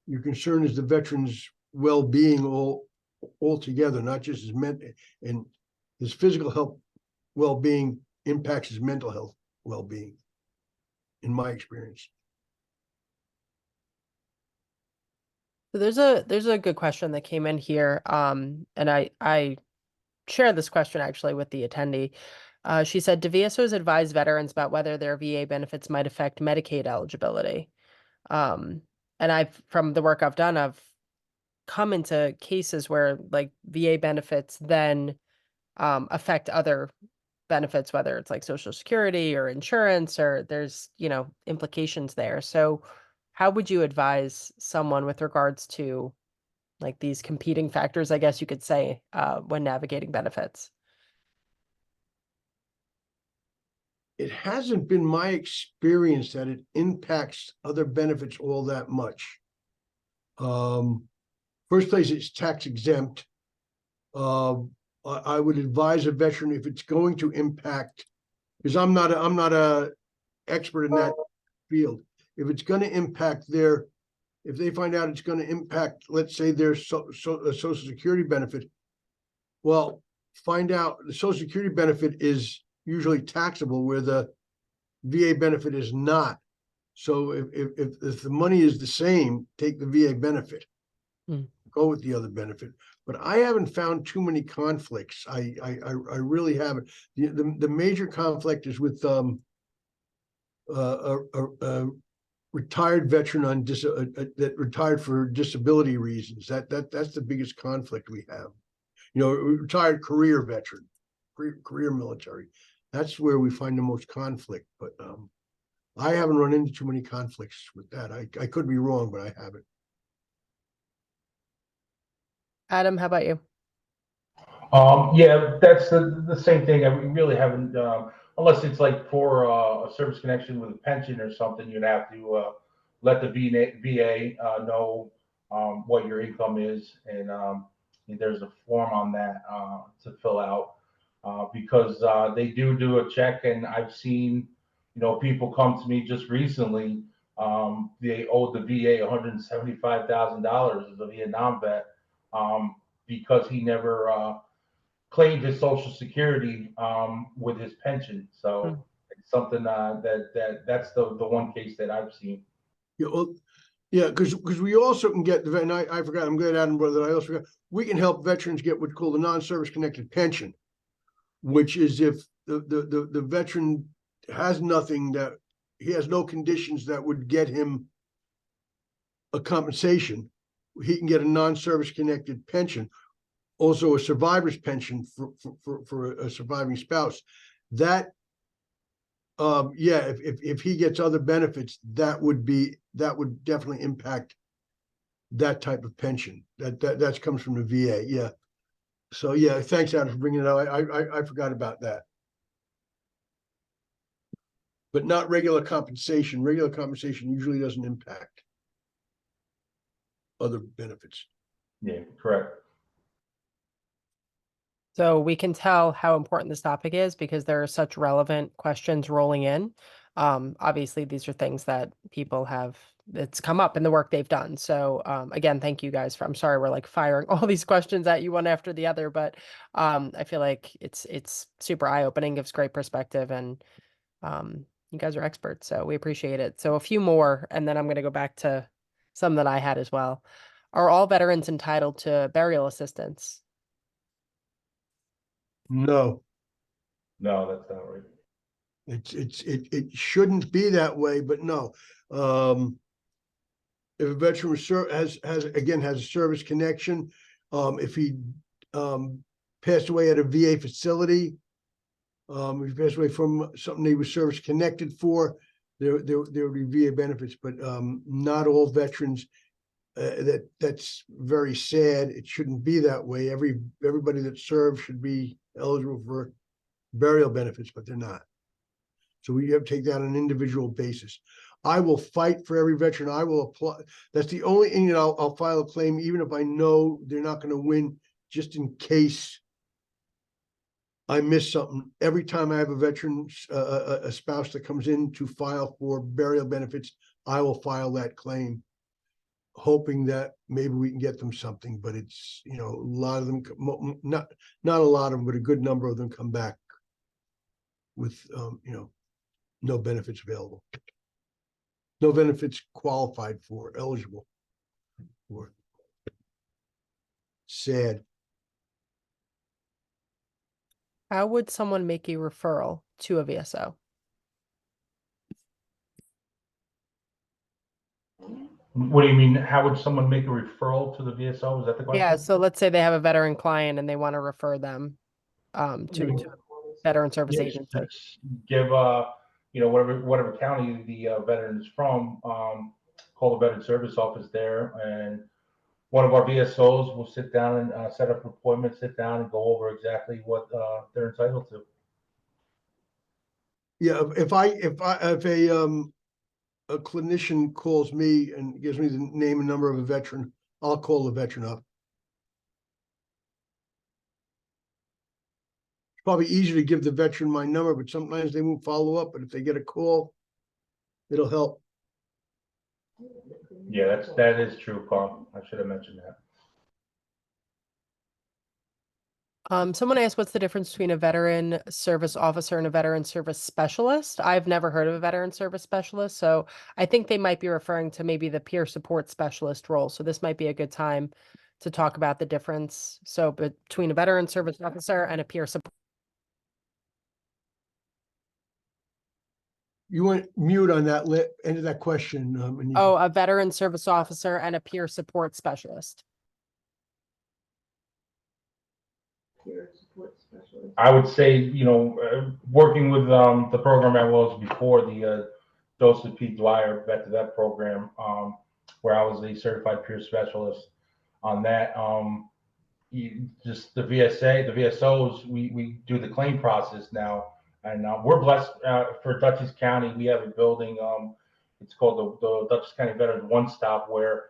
your concern is the veteran's well-being all together, not just his mental and his physical health well-being impacts his mental health well-being, in my experience. So there's a good question that came in here. And I shared this question actually with the attendee. She said, do VSOs advise veterans about whether their VA benefits might affect Medicaid eligibility? And from the work I've done, I've come into cases where like VA benefits then affect other benefits, whether it's like Social Security or insurance, or there's, implications there. So how would you advise someone with regards to like these competing factors, I guess you could say, when navigating benefits? It hasn't been my experience that it impacts other benefits all that much. First place, it's tax exempt. I would advise a veteran if it's going to impact, because I'm not a expert in that field. If it's going to impact if they find out it's going to impact, let's say their Social Security benefit, well, find out the Social Security benefit is usually taxable where the VA benefit is not. So if the money is the same, take the VA benefit, go with the other benefit. But I haven't found too many conflicts. I really haven't. The major conflict is with a retired veteran on that retired for disability reasons. That's the biggest conflict we have. You know, retired career veteran, career military. That's where we find the most conflict. But I haven't run into too many conflicts with that. I could be wrong, but I haven't. Adam, how about you? Yeah, that's the same thing. We really haven't, unless it's like for a service connection with a pension or something, you'd have to let the VA know what your income is, and there's a form on that to fill out because they do a check, and I've seen, people come to me just recently. They owed the VA $175,000 as a Vietnam vet because he never claimed his Social Security with his pension. So it's something that's the one case that I've seen. Yeah, well, yeah, because we also can get the, and I forgot, I'm glad Adam brought that. I also forgot, we can help veterans get what's called a non-service connected pension, which is if the veteran has nothing, that he has no conditions that would get him a compensation, he can get a non-service connected pension. Also a survivor's pension for a surviving spouse. That yeah, if he gets other benefits, that would definitely impact that type of pension. That comes from the VA. Yeah. So yeah, thanks Adam for bringing it up. I forgot about that. But not regular compensation. Regular compensation usually doesn't impact other benefits. Yeah, correct. So we can tell how important this topic is because there are such relevant questions rolling in. Obviously, these are things that people have, it's come up in the work they've done. So again, thank you guys I'm sorry, we're like firing all these questions at you one after the other, but I feel like it's super eye-opening, gives great perspective, and you guys are experts, so we appreciate it. So a few more, and then I'm going to go back to some that I had as well. Are all veterans entitled to burial assistance? No, No, that's not right. it shouldn't be that way, but no. If a veteran has a service connection, if he passed away at a VA facility, if he passed away from something he was service connected for, there would be VA benefits, but not all veterans. That's very sad. It shouldn't be that way. Everybody that served should be eligible for burial benefits, but they're not. So we have to take that on an individual basis. I will fight for every veteran. I will apply. That's the only thing that I'll file a claim, even if I know they're not going to win, just in case I miss something. Every time I have a veteran, a spouse that comes in to file for burial benefits, I will file that claim, hoping that maybe we can get them something. But it's, a lot of them, not a lot of them, but a good number of them come back with, no benefits available. No benefits qualified for, eligible for. Sad. How would someone make a referral to a VSO? What do you mean? How would someone make a referral to the VSO? Is that the question? Yeah, so let's say they have a veteran client and they want to refer them to a veteran service Yes, agency. just give whatever county the veteran is from, call the veteran service office there, and one of our VSOs will sit down and set up an appointment, sit down and go over exactly what they're entitled to. Yeah, if a clinician calls me and gives me the name and number of a veteran, I'll call the veteran up. It's probably easier to give the veteran my number, but sometimes they won't follow up. But if they get a call, it'll help. Yeah, that is true, Carl. I should have mentioned that. Someone asked, what's the difference between a veteran service officer and a veteran service specialist? I've never heard of a veteran service specialist, so I think they might be referring to maybe the peer support specialist role. So this might be a good time to talk about the difference. So between a veteran service officer and a peer support. You went mute on that end of that question. Anisha. Oh, a veteran service officer and a peer support specialist. Peer support specialist. I would say, working with the program I was before, the Joseph P. Dwyer Vet to Vet program, where I was a certified peer specialist on that. Just the VSOs, we do the claim process now, and we're blessed for Dutchess County. We have a building. It's called the Dutchess County Veterans One Stop, where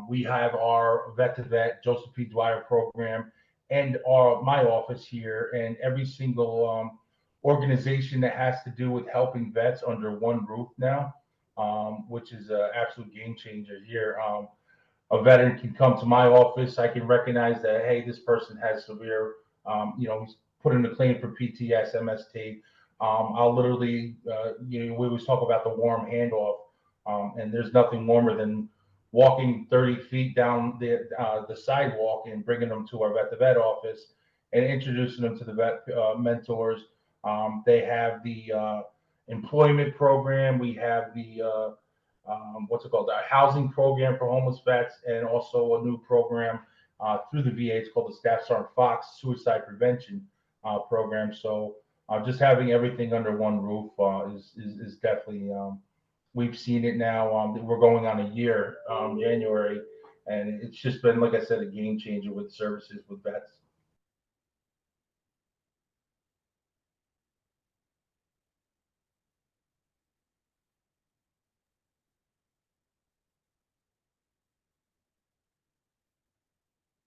we have our Vet to Vet Joseph P. Dwyer program and my office here, and every single organization that has to do with helping vets under one roof now, which is an absolute game changer here. A veteran can come to my office. I can recognize that, hey, this person has severe, he's put in a claim for PTS, MST. I'll literally, we always talk about the warm handoff, and there's nothing warmer than walking 30 feet down the sidewalk and bringing them to our Vet to Vet office and introducing them to the vet mentors. They have the employment program. We have the the housing program for homeless vets, and also a new program through the VA. It's called the Staff Sergeant Fox Suicide Prevention program. So just having everything under one roof is definitely, we've seen it now. We're going on a year, January, and it's just been, like I said, a game changer with services with vets.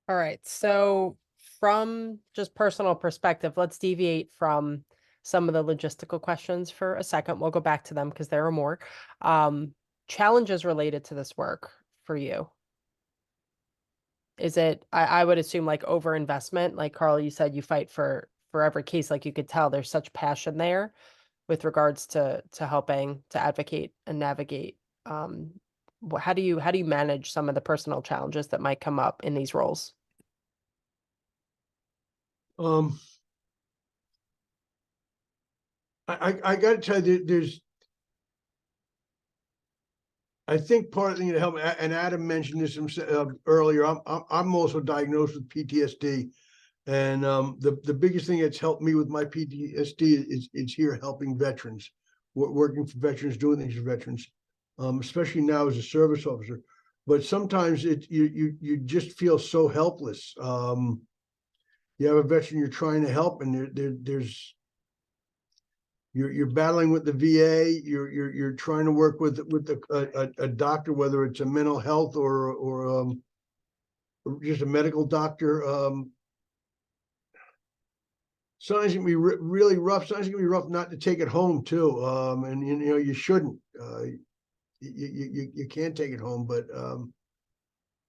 All right, so from just personal perspective, let's deviate from some of the logistical questions for a second. We'll go back to them because there are more. Challenges related to this work for you. Is it, I would assume, like overinvestment, like Carl, you said you fight for every case, like you could tell there's such passion there with regards to helping to advocate and navigate. How do you manage some of the personal challenges that might come up in these roles? I got to tell you, I think part of the thing to help, and Adam mentioned this earlier. I'm also diagnosed with PTSD, and the biggest thing that's helped me with my PTSD is here helping veterans, working for veterans, doing things for veterans, especially now as a service officer. But sometimes you just feel so helpless. You have a veteran you're trying to help, and there's you're battling with the VA. You're trying to work with a doctor, whether it's a mental health or just a medical doctor. Sometimes it can be really rough. Sometimes it can be rough not to take it home too. And you shouldn't. You can't take it home, but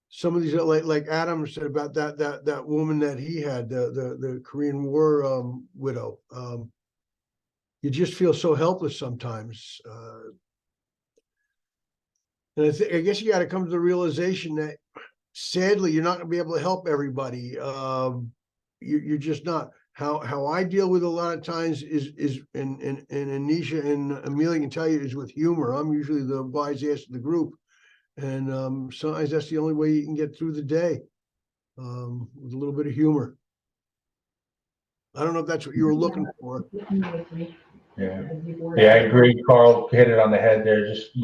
some of these, like Adam said about that woman that he had, the Korean War widow. You just feel so helpless sometimes. And I guess you got to come to the realization that sadly you're not going to be able to help everybody. You're just not. How I deal with a lot of times is and Anisha and Amelia can tell you, is with humor. I'm usually the wise ass of the group, and sometimes that's the only way you can get through the day, with a little bit of humor. I don't know if that's what you were looking for. Yeah, I agree. Carl hit it on the head there. Just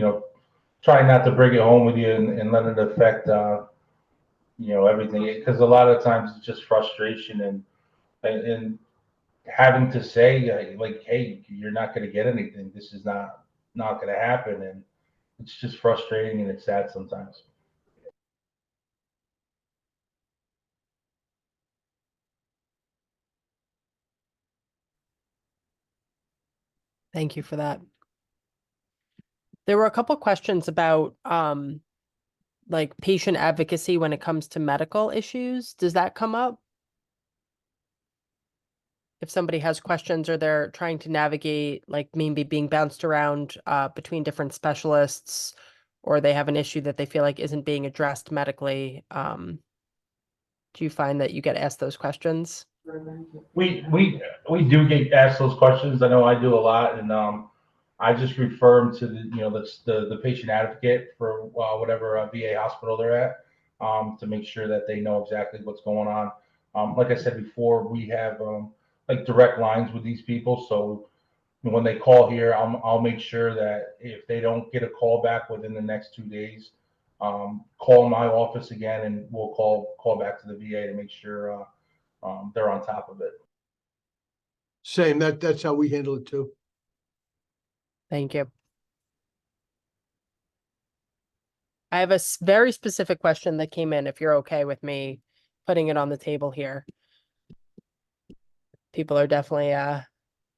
try not to bring it home with you and let it affect everything, because a lot of times it's just frustration and having to say like, hey, you're not going to get anything. This is not going to happen, and it's just frustrating and it's sad sometimes. Thank you for that. There were a couple questions about like patient advocacy when it comes to medical issues. Does that come up? If somebody has questions or they're trying to navigate, like maybe being bounced around between different specialists, or they have an issue that they feel like isn't being addressed medically, do you find that you get asked those questions? We do get asked those questions. I know I do a lot, and I just refer them to the patient advocate for whatever VA hospital they're at, to make sure that they know exactly what's going on. Like I said before, we have like direct lines with these people, so when they call here, I'll make sure that if they don't get a call back within the next 2 days, call my office again, and we'll call back to the VA to make sure they're on top of it. Same, that's how we handle it too. Thank you. I have a very specific question that came in, if you're okay with me putting it on the table here. People are definitely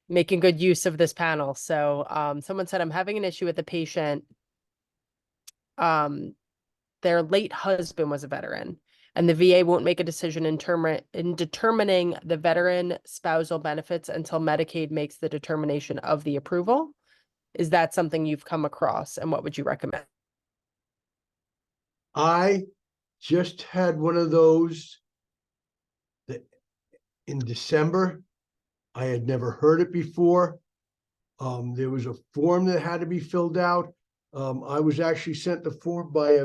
making good use of this panel. So someone said, I'm having an issue with a patient. Their late husband was a veteran, and the VA won't make a decision in determining the veteran spousal benefits until Medicaid makes the determination of the approval. Is that something you've come across, and what would you recommend? I just had one of those that in December. I had never heard it before. There was a form that had to be filled out. I was actually sent the form they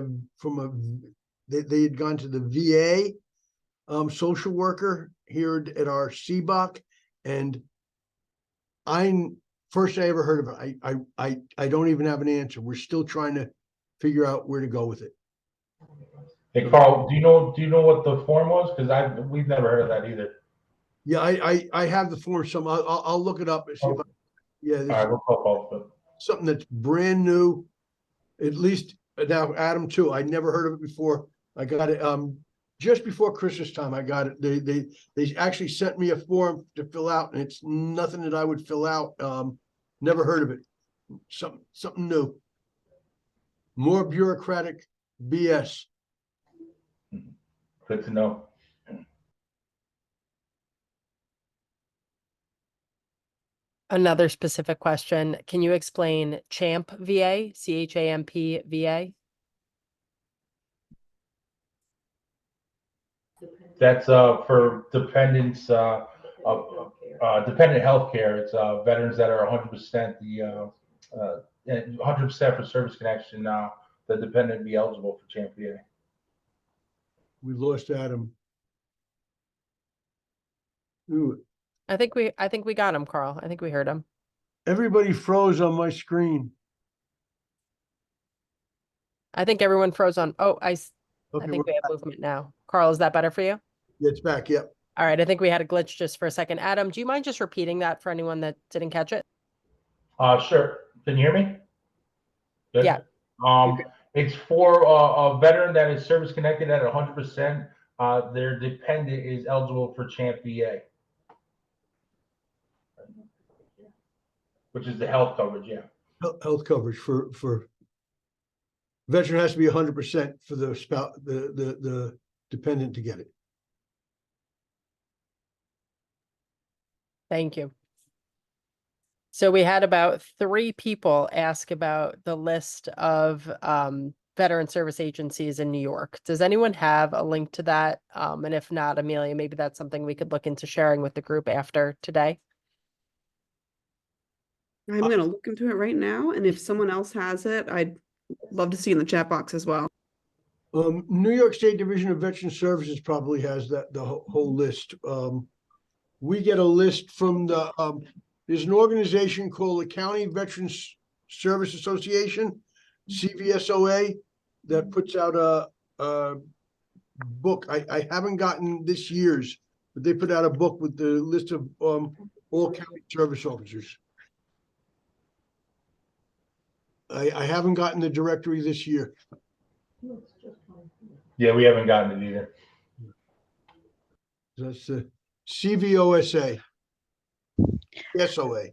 had gone to the VA social worker here at our CBOC, and first I ever heard of it. I don't even have an answer. We're still trying to figure out where to go with it. Hey, Carl, do you know what the form was? Because we've never heard of that either. Yeah, I have the form. I'll look it up and see if All right, we'll talk about it. something that's brand new. At least now, Adam too. I never heard of it before. I got it just before Christmas time. I got it. They actually sent me a form to fill out, and it's nothing that I would fill out. Never heard of it. Something new. More bureaucratic BS. Good to know. Another specific question. Can you explain CHAMP VA, CHAMP VA? That's for dependents of dependent health care. It's veterans that are 100% 100% for service connection. The dependent be eligible for CHAMP VA. We lost Adam. Ooh, I think we got him, Carl. I think we heard him. everybody froze on my screen. I think everyone froze on. Oh, I Okay, think we have movement now. Carl, is that better for you? it's back. Yep. All right. I think we had a glitch just for a second. Adam, do you mind just repeating that for anyone that didn't catch it? Sure. Can you hear me? Good? Yeah. It's for a veteran that is service connected at 100%. Their dependent is eligible for CHAMP VA, which is the health coverage. Yeah. Health coverage for veteran has to be 100% for the spouse, the dependent to get it. Thank you. So we had about 3 people ask about the list of veteran service agencies in New York. Does anyone have a link to that? And if not, Amelia, maybe that's something we could look into sharing with the group after today. I'm gonna look into it right now, and if someone else has it, I'd love to see in the chat box as well. New York State Division of Veteran Services probably has the whole list. We get a list from there's an organization called the County Veterans Service Association, CVSOA, that puts out a book. I haven't gotten this year's, but they put out a book with the list of all county service officers. I haven't gotten the directory this year. Yeah, we haven't gotten it either. That's the CVOSA. SOA.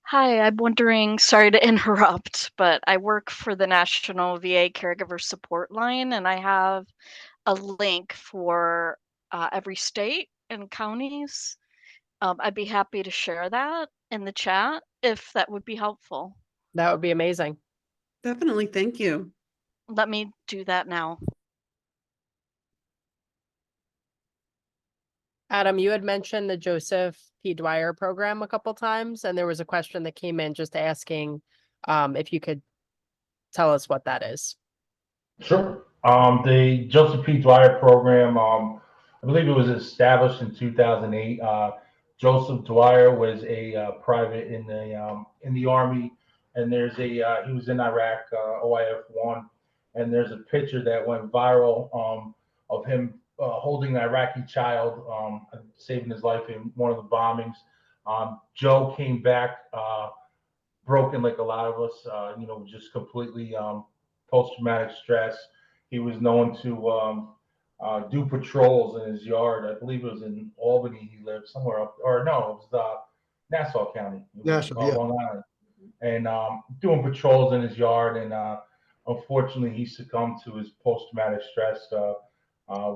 Hi, I'm wondering, sorry to interrupt, but I work for the National VA Caregiver Support Line, and I have a link for every state and counties. I'd be happy to share that in the chat if that would be helpful. That would be amazing. Definitely, thank you. Let me do that now. Adam, you had mentioned the Joseph P. Dwyer program a couple times, and there was a question that came in just asking if you could tell us what that is. Sure. The Joseph P. Dwyer program, I believe it was established in 2008. Joseph Dwyer was a private in the Army, and he was in Iraq, OIF 1, and there's a picture that went viral of him holding an Iraqi child, saving his life in one of the bombings. Joe came back broken like a lot of us, just completely post-traumatic stress. He was known to do patrols in his yard. I believe it was in Albany. He lived somewhere up, or no, it was Nassau County. It was, Nassau, yeah. Long Island, and doing patrols in his yard. And unfortunately, he succumbed to his post-traumatic stress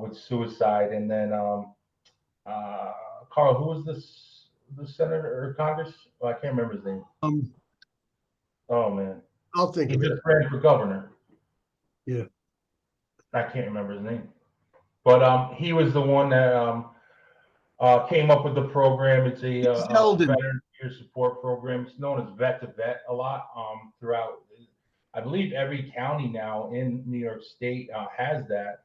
with suicide. And then, Carl, who was the senator or Congress? I can't remember his name. Oh man, I'll think he of it. just ran for governor. Yeah. I can't remember his name, but he was the one that came up with the program. It's a Zeldin. veteran peer support program. It's known as Vet to Vet a lot throughout. I believe every county now in New York State has that.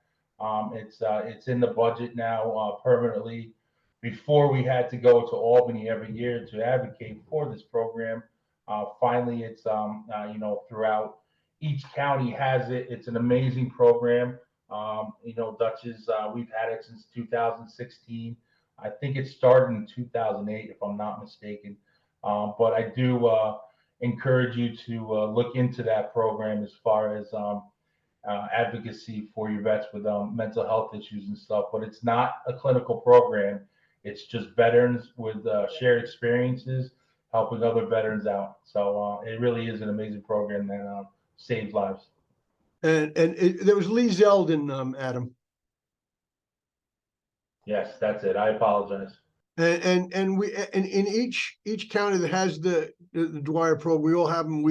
It's in the budget now permanently. Before we had to go to Albany every year to advocate for this program. Finally, it's throughout each county has it. It's an amazing program. Dutchess, we've had it since 2016. I think it started in 2008, if I'm not mistaken. But I do encourage you to look into that program as far as advocacy for your vets with mental health issues and stuff. But it's not a clinical program. It's just veterans with shared experiences helping other veterans out. So it really is an amazing program that saves lives. And there was Lee Zeldin, Adam. Yes, that's it. I apologize. And in each county that has the Dwyer program, we all have them.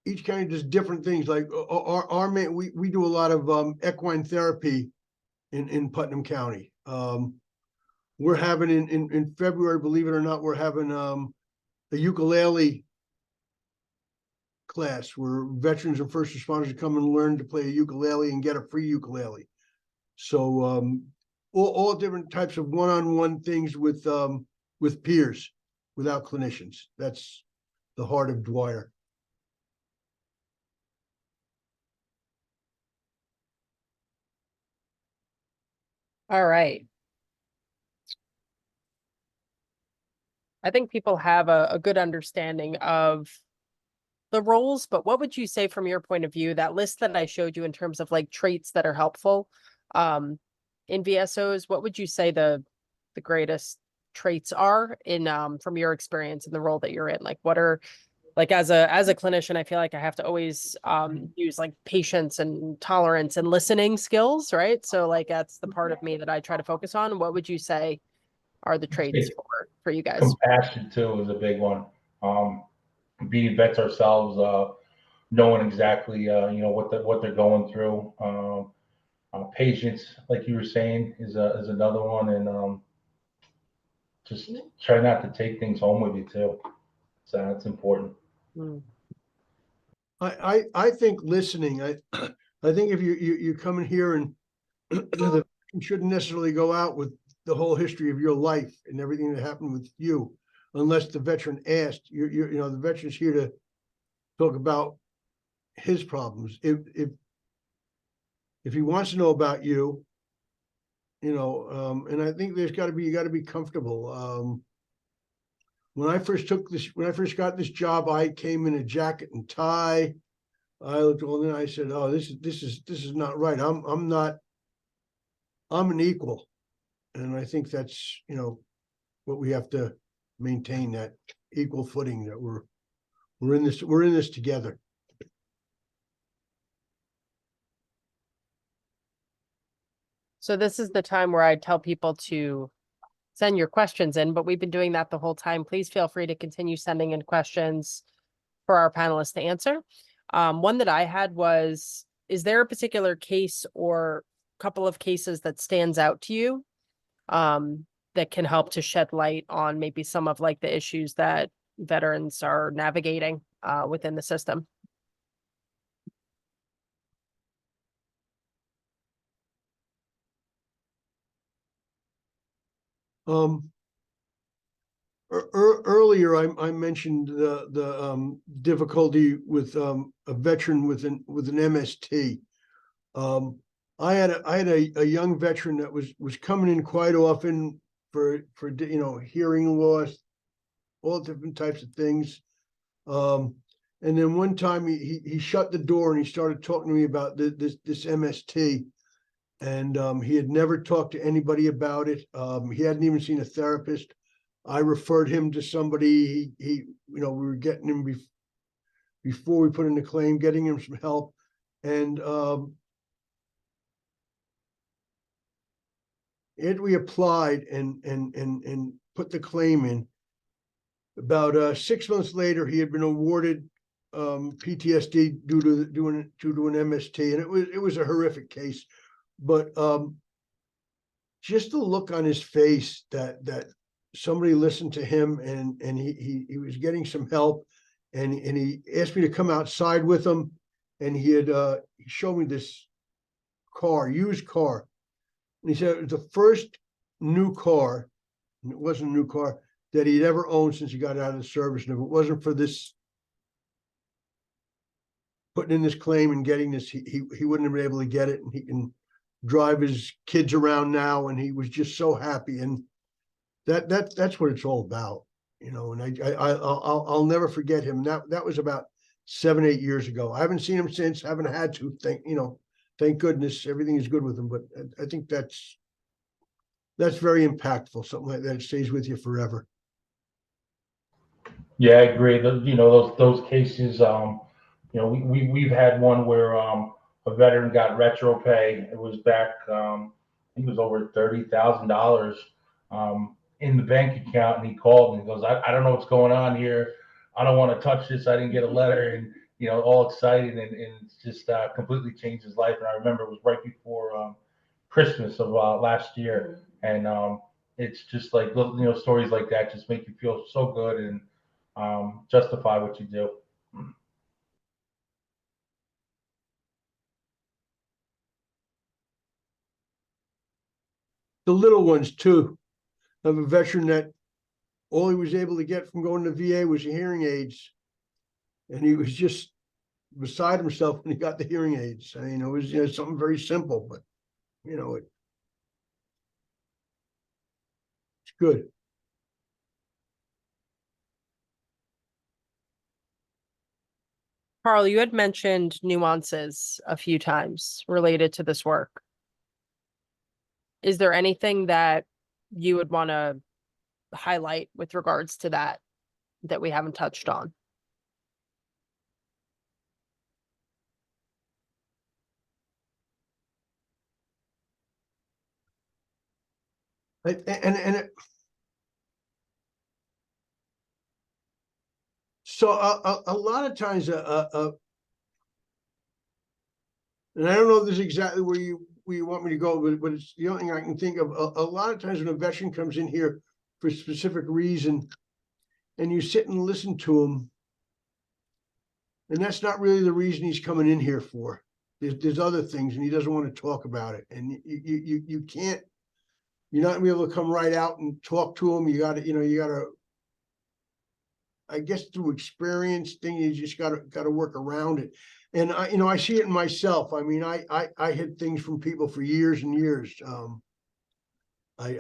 Each county does different things. Like we do a lot of equine therapy in Putnam County. We're having in February, believe it or not, we're having a ukulele class where veterans and first responders come and learn to play a ukulele and get a free ukulele. So all different types of one-on-one things with peers without clinicians. That's the heart of Dwyer. All right. I think people have a good understanding of the roles, but what would you say from your point of view, that list that I showed you in terms of like traits that are helpful in VSOs, what would you say the greatest traits are in from your experience in the role that you're in? Like what are, like as a clinician, I feel like I have to always use like patience and tolerance and listening skills, right? So like that's the part of me that I try to focus on. What would you say are the traits for you guys? Compassion too is a big one. Being vets ourselves, knowing exactly what they're going through. Patience, like you were saying, is another one, and just try not to take things home with you too. So that's important. I think listening. I think if you come in here and you shouldn't necessarily go out with the whole history of your life and everything that happened with you, unless the veteran asked. The veteran's here to talk about his problems. If he wants to know about you, and I think you got to be comfortable. When I first got this job, I came in a jacket and tie. I looked all in, I said, "Oh, this is not right. I'm an equal," and I think that's what we have to maintain, that equal footing, that we're in this together. So this is the time where I tell people to send your questions in, but we've been doing that the whole time. Please feel free to continue sending in questions for our panelists to answer. One that I had was, is there a particular case or couple of cases that stands out to you that can help to shed light on maybe some of like the issues that veterans are navigating within the system. Earlier, I mentioned the difficulty with a veteran with an MST. I had a young veteran that was coming in quite often for hearing loss, all different types of things. And then one time he shut the door and he started talking to me about this MST. And he had never talked to anybody about it. He hadn't even seen a therapist. I referred him to somebody. We were getting him before we put in the claim, getting him some help. And we applied and put the claim in. About 6 months later, he had been awarded PTSD due to an MST, and it was a horrific case. But just the look on his face that somebody listened to him and he was getting some help, and he asked me to come outside with him, and he showed me this used car, and he said it was the first new car, and it wasn't a new car, that he'd ever owned since he got out of the service. And if it wasn't for this, putting in this claim and getting this, he wouldn't have been able to get it, and he can drive his kids around now, and he was just so happy. And that's what it's all about, And I'll never forget him. That was about 7-8 years ago. I haven't seen him since. Haven't had to. Thank goodness everything is good with him. But I think that's very impactful. Something like that stays with you forever. Yeah, I agree. Those cases. We've had one where a veteran got retro pay. It was back. I think it was over $30,000 in the bank account, and he called and he goes, I don't know what's going on here. I don't want to touch this. I didn't get a letter, and all excited, and it's just completely changed his life. And I remember it was right before Christmas of last year, and it's just like stories like that just make you feel so good and justify what you do. The little ones too. Of a veteran that all he was able to get from going to VA was hearing aids, and he was just beside himself when he got the hearing aids. I mean, it was something very simple, but it's good. Carl, you had mentioned nuances a few times related to this work. Is there anything that you would want to highlight with regards to that we haven't touched on? So a lot of times, and I don't know if this is exactly where you want me to go, but it's the only thing I can think of. A lot of times when a veteran comes in here for a specific reason, and you sit and listen to him, and that's not really the reason he's coming in here for. There's other things, and he doesn't want to talk about it, and you can't. You're not gonna be able to come right out and talk to him. You got to. I guess through experience thing, you just got to work around it. And I see it in myself. I mean, I hid things from people for years and years. I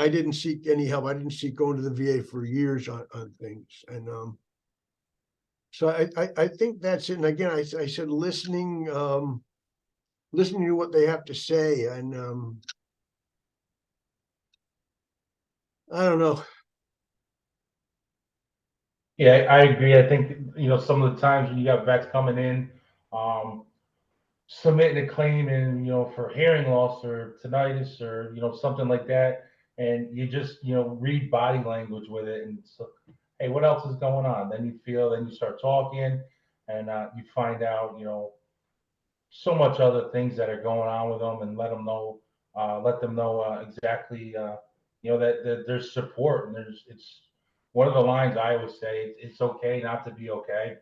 didn't seek any help. I didn't seek going to the VA for years on things. And so I think that's it. And again, I said listening to what they have to say. And I don't know. Yeah, I agree. I think, some of the times when you got vets coming in, submitting a claim and, for hearing loss or tinnitus or, something like that, and you just, read body language with it, and so, hey, what else is going on? Then you start talking, and you find out, so much other things that are going on with them, and let them know let them know exactly, that there's support and it's one of the lines I always say, it's okay not to be okay.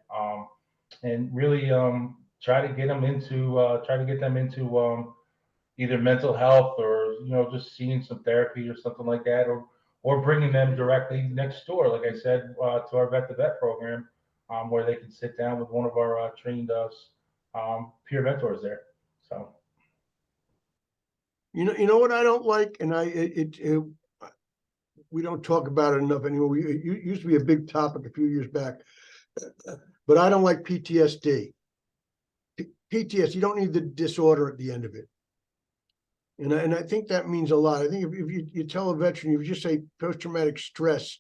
And really try to get them into either mental health or just seeing some therapy or something like that, or bringing them directly next door, like I said, to our vet to vet program, where they can sit down with one of our trained peer mentors there. So You know what I don't like, and we don't talk about it enough anymore. It used to be a big topic a few years back, but I don't like PTSD. PTSD, you don't need the disorder at the end of it. And I think that means a lot. I think if you tell a veteran, if you just say post-traumatic stress,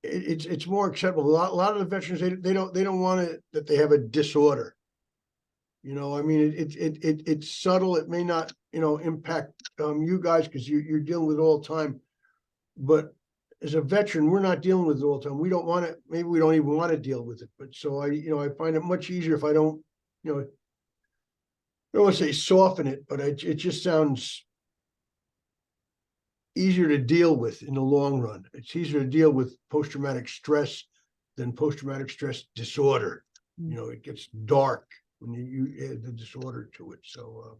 it's more acceptable. A lot of the veterans, they don't want it that they have a disorder. I mean, it's subtle. It may not, impact you guys because you're dealing with it all the time. But as a veteran, we're not dealing with it all the time. We don't want it. Maybe we don't even want to deal with it. But so I find it much easier if I don't, I don't want to say soften it, but it just sounds easier to deal with in the long run. It's easier to deal with post-traumatic stress than post-traumatic stress disorder. It gets dark when you add the disorder to it. So,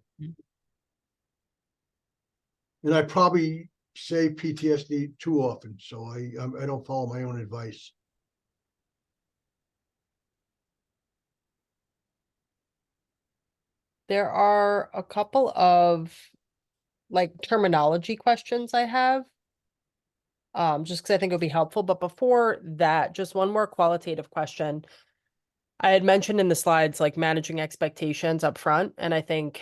and I probably say PTSD too often, so I don't follow my own advice. There are a couple of like terminology questions I have. Just because I think it would be helpful. But before that, just one more qualitative question. I had mentioned in the slides like managing expectations up front, and I think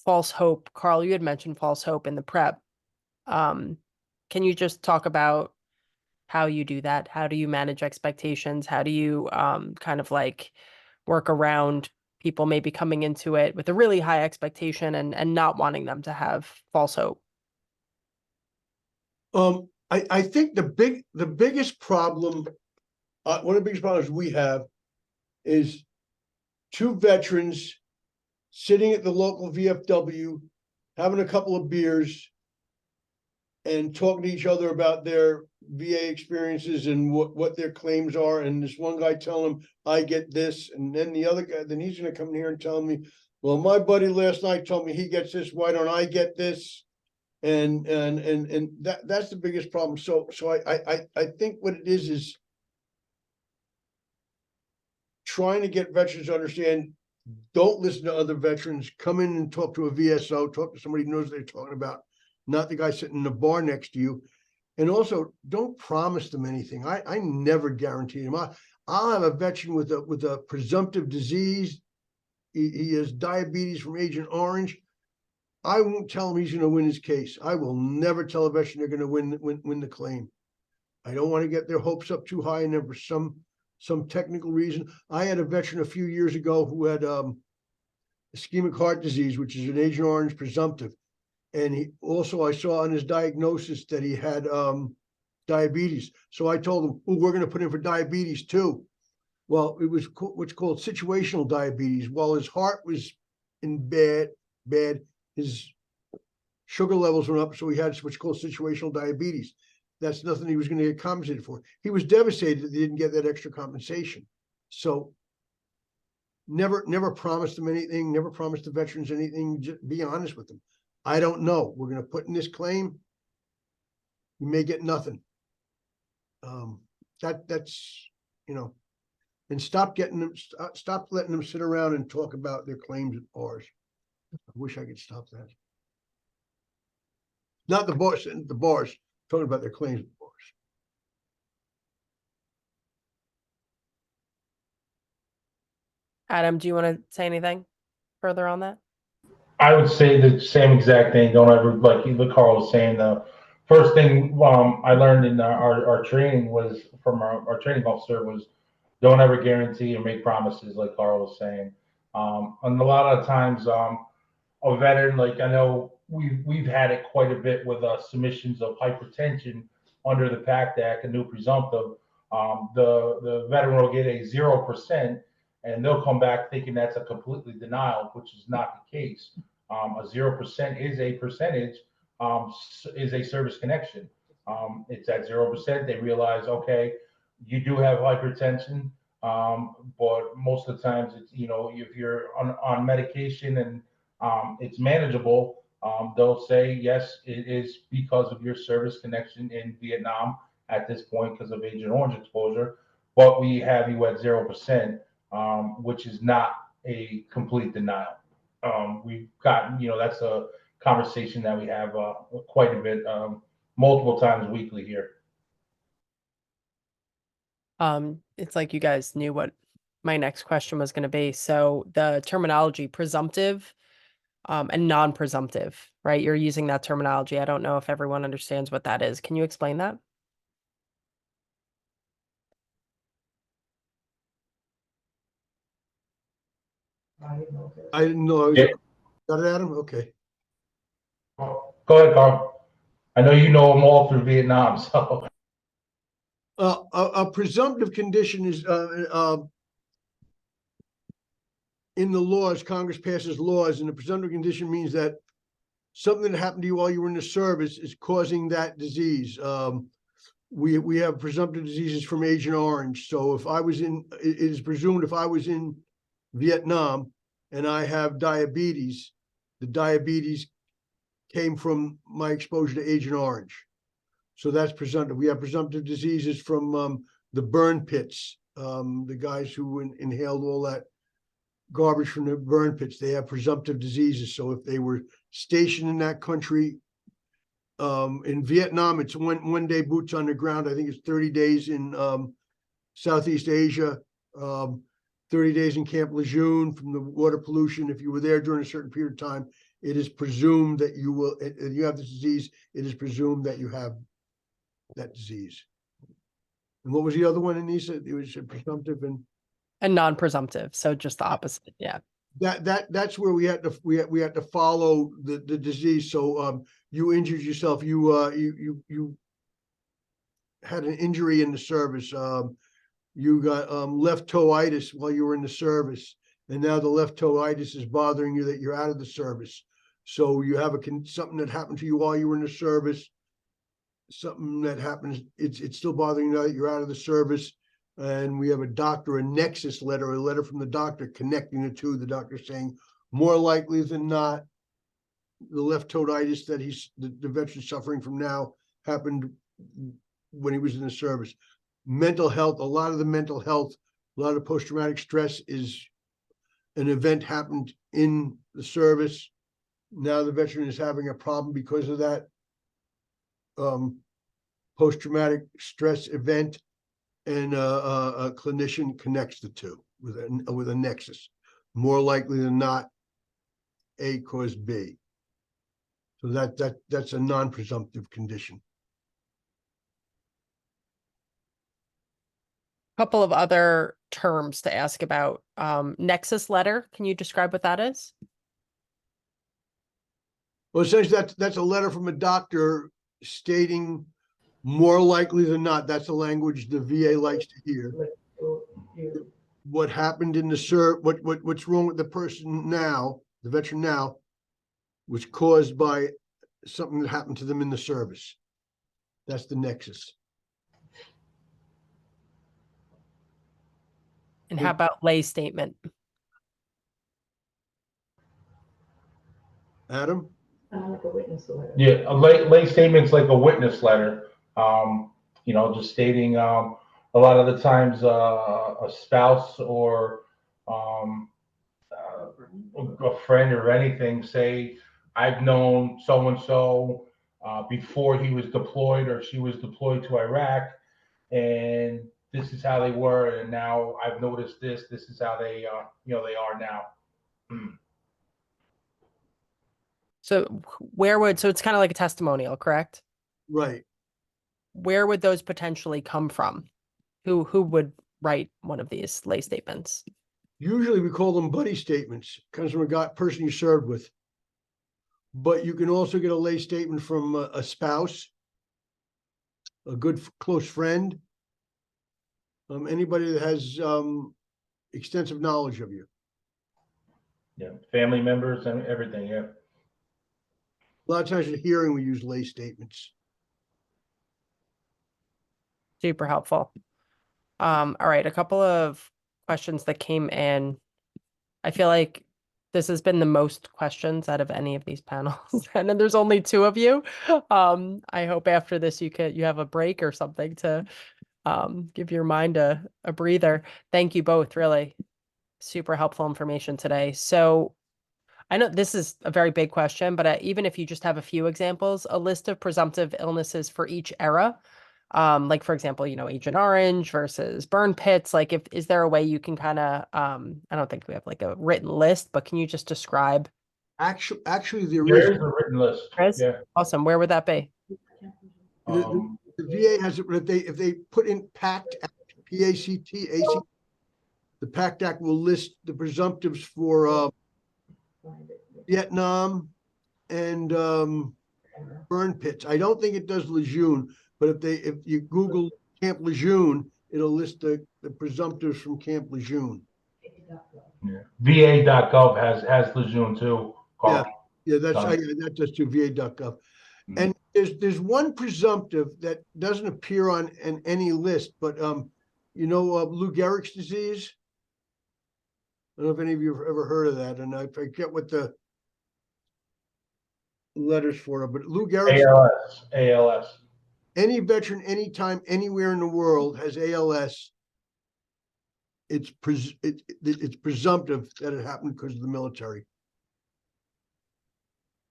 false hope. Carl, you had mentioned false hope in the prep. Can you just talk about how you do that? How do you manage expectations? How do you kind of like work around people maybe coming into it with a really high expectation and not wanting them to have false hope? I think the biggest problem, one of the biggest problems we have is two veterans sitting at the local VFW, having a couple of beers and talking to each other about their VA experiences and what their claims are. And this one guy telling him, I get this. And then the other guy, then he's going to come in here and tell me, well, my buddy last night told me he gets this. Why don't I get this? And that's the biggest problem. So I think what it is trying to get veterans to understand, don't listen to other veterans, come in and talk to a VSO, talk to somebody who knows what they're talking about, not the guy sitting in the bar next to you. And also don't promise them anything. I never guarantee them. I'll have a veteran with a presumptive disease. He has diabetes from Agent Orange. I won't tell him he's going to win his case. I will never tell a veteran they're going to win the claim. I don't want to get their hopes up too high, and there was some technical reason. I had a veteran a few years ago who had ischemic heart disease, which is an Agent Orange presumptive. And he also, I saw on his diagnosis that he had diabetes. So I told him, we're going to put him for diabetes too. Well, it was what's called situational diabetes. While his heart was in bad, his sugar levels went up, so he had what's called situational diabetes. That's nothing he was going to get compensated for. He was devastated that he didn't get that extra compensation. So never promise them anything, never promise the veterans anything, just be honest with them. I don't know. We're going to put in this claim. You may get nothing. That's, and stop letting them sit around and talk about their claims at bars. I wish I could stop that. Not the bars, talking about their claims at bars. Adam, do you want to say anything further on that? I would say the same exact thing. Don't ever, like Carl was saying, the first thing I learned in our training was from our training officer was don't ever guarantee or make promises, like Carl was saying. And a lot of times, a veteran, like I know we've had it quite a bit with submissions of hypertension under the PACT Act, a new presumptive. The veteran will get a 0%, and they'll come back thinking that's a completely denial, which is not the case. A 0% is a percentage, is a service connection. It's at 0%. They realize, okay, you do have hypertension, but most of the times it's, if you're on medication and it's manageable, they'll say, yes, it is because of your service connection in Vietnam at this point because of Agent Orange exposure, but we have you at 0%, which is not a complete denial. We've gotten, that's a conversation that we have quite a bit, multiple times weekly here. It's like you guys knew what my next question was going to be. So the terminology presumptive and non-presumptive, right? You're using that terminology. I don't know if everyone understands what that is. Can you explain that? I didn't know. I didn't know. I was, Yeah. got it, Adam? Okay. Go ahead, Carl. I know you know them all through Vietnam, so. A presumptive condition is, in the laws, Congress passes laws, and the presumptive condition means that something that happened to you while you were in the service is causing that disease. We have presumptive diseases from Agent Orange. So if I was in, it is presumed if I was in Vietnam and I have diabetes, the diabetes came from my exposure to Agent Orange. So that's presumptive. We have presumptive diseases from the burn pits. The guys who inhaled all that garbage from the burn pits, they have presumptive diseases. So if they were stationed in that country, in Vietnam, it's one day boots on the ground. I think it's 30 days in Southeast Asia, 30 days in Camp Lejeune from the water pollution. If you were there during a certain period of time, it is presumed that you will, if you have this disease, it is presumed that you have that disease. And what was the other one, Anissa? It was presumptive And non-presumptive. So just the opposite. Yeah. that's where we had to follow the disease. So you injured yourself. You had an injury in the service. You got left toe-itis while you were in the service, and now the left toe-itis is bothering you that you're out of the service. So you have something that happened to you while you were in the service. Something that happens, it's still bothering you now that you're out of the service. And we have a doctor, a nexus letter, a letter from the doctor connecting the two. The doctor saying more likely than not, the left toe-itis that the veteran's suffering from now happened when he was in the service. Mental health, a lot of the mental health, a lot of post-traumatic stress is an event happened in the service. Now the veteran is having a problem because of that post-traumatic stress event. And a clinician connects the two with a nexus. More likely than not, A caused B. So that's a non-presumptive condition. Couple of other terms to ask about. Nexus letter. Can you describe what that is? Well, essentially, that's a letter from a doctor stating more likely than not. That's the language the VA likes to hear. What happened in the what's wrong with the person now, the veteran now, was caused by something that happened to them in the service. That's the nexus. And how about lay statement? Adam? Like a witness letter. Yeah, a lay statement's like a witness letter. Just stating a lot of the times a spouse or a friend or anything say, I've known so and so before he was deployed or she was deployed to Iraq, and this is how they were, and now I've noticed this. This is how they they are now. So so it's kind of like a testimonial, correct? Right. Where would those potentially come from? Who would write one of these lay statements? Usually we call them buddy statements. Comes from a person you served with. But you can also get a lay statement from a spouse, a good close friend, anybody that has extensive knowledge of you. Yeah, family members and everything. Yeah. A lot of times in a hearing, we use lay statements. Super helpful. All right, a couple of questions that came in. I feel like this has been the most questions out of any of these panels, and then there's only 2 of you. I hope after this you have a break or something to give your mind a breather. Thank you both, really. Super helpful information today. So I know this is a very big question, but even if you just have a few examples, a list of presumptive illnesses for each era, like for example, Agent Orange versus burn pits, like is there a way you can kind of, I don't think we have like a written list, but can you just describe? Actually, there There is, is a written list. Chris? Yeah. Awesome. Where would that be? the VA has it, if they put in PACT, PACT, the PACT Act will list the presumptives for Vietnam and burn pits. I don't think it does Lejeune, but if you Google Camp Lejeune, it'll list the presumptives from Camp Lejeune. Yeah. VA.gov has Lejeune too. Carl. Yeah, that's Done. that does too, VA.gov. Mhm. And there's one presumptive that doesn't appear on any list, but Lou Gehrig's disease. I don't know if any of you have ever heard of that, and I forget what the letters for it, but Lou Gehrig's, ALS. any veteran, anytime, anywhere in the world has ALS. It's presumptive that it happened because of the military.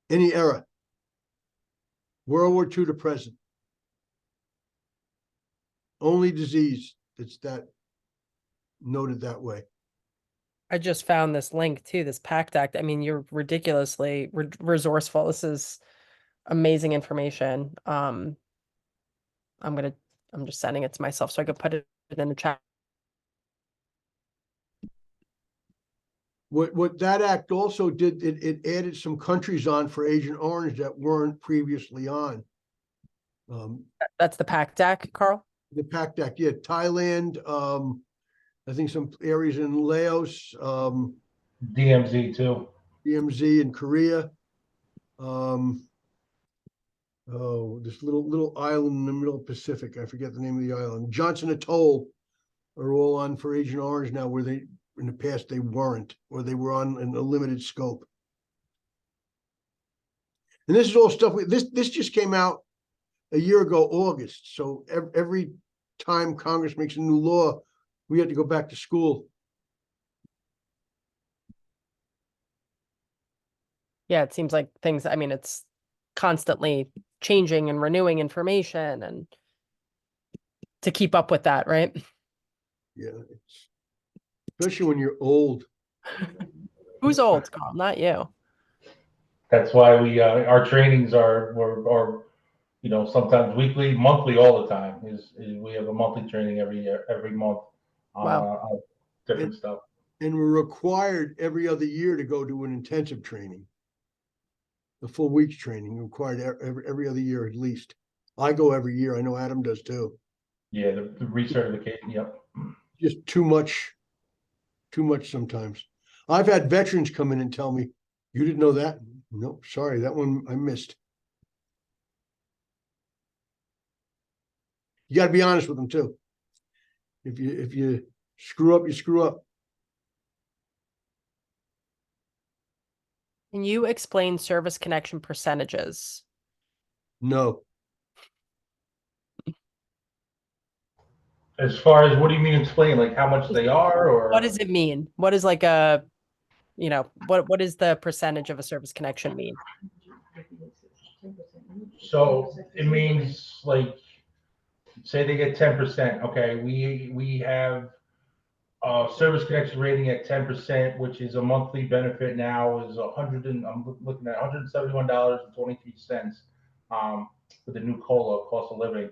Any era. World War II to present. Only disease that's that noted that way. I just found this link to this PACT Act. I mean, you're ridiculously resourceful. This is amazing information. I'm just sending it to myself so I could put it in the chat. What that act also did, it added some countries on for Agent Orange that weren't previously on. That's the PACT Act, Carl? The PACT Act, yeah, Thailand, I think some areas in Laos, DMZ too. DMZ in Korea. This little island in the middle of Pacific, I forget the name of the island. Johnson Atoll are all on for Agent Orange now, where they in the past they weren't, or they were on in a limited scope. And this is all stuff this just came out a year ago, August. So every time Congress makes a new law, we have to go back to school. Yeah, it seems like things, I mean, it's constantly changing and renewing information and to keep up with that, right? Yeah, especially when you're old. Who's old, Carl? Not you. That's why we our trainings are sometimes weekly, monthly, all the time. Is we have a monthly training every month on, Wow. on different stuff. And we're required every other year to go to an intensive training. The full week's training required every other year at least. I go every year. I know Adam does too. Yeah, the recertification. Yep. Just too much sometimes. I've had veterans come in and tell me, "You didn't know that?" Nope, sorry, that one I missed. You got to be honest with them too. If you screw up, you screw up. Can you explain service connection percentages? No. As far as what do you mean explain? Like how much they are, or What does it mean? What is like a, what is the percentage of a service connection mean? So it means like, say they get 10%. Okay, we have service connection rating at 10%, which is a monthly benefit now is I'm looking at $171.23 with the new COLA, cost of living.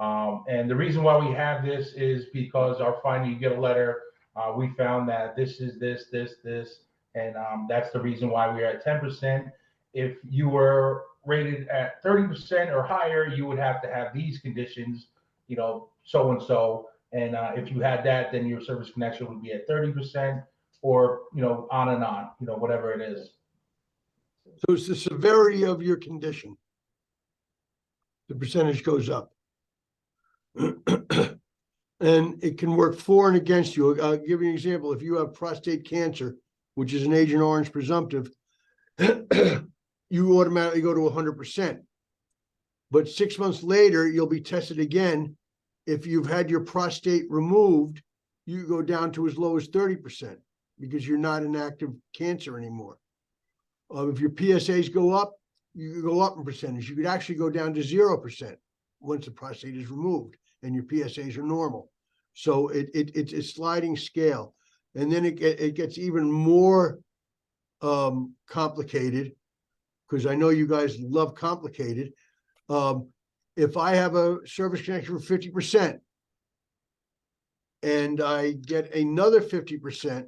And the reason why we have this is because our finding, you get a letter, we found that this is this, and that's the reason why we're at 10%. If you were rated at 30% or higher, you would have to have these conditions, so and so. And if you had that, then your service connection would be at 30%, or on and on, whatever it is. So it's the severity of your condition. The percentage goes up. And it can work for and against you. I'll give you an example. If you have prostate cancer, which is an Agent Orange presumptive, you automatically go to 100%. But 6 months later, you'll be tested again. If you've had your prostate removed, you go down to as low as 30% because you're not an active cancer anymore. If your PSAs go up, you could go up in percentage. You could actually go down to 0% once the prostate is removed and your PSAs are normal. So it's a sliding scale. And then it gets even more complicated, because I know you guys love complicated. If I have a service connection for 50% and I get another 50%,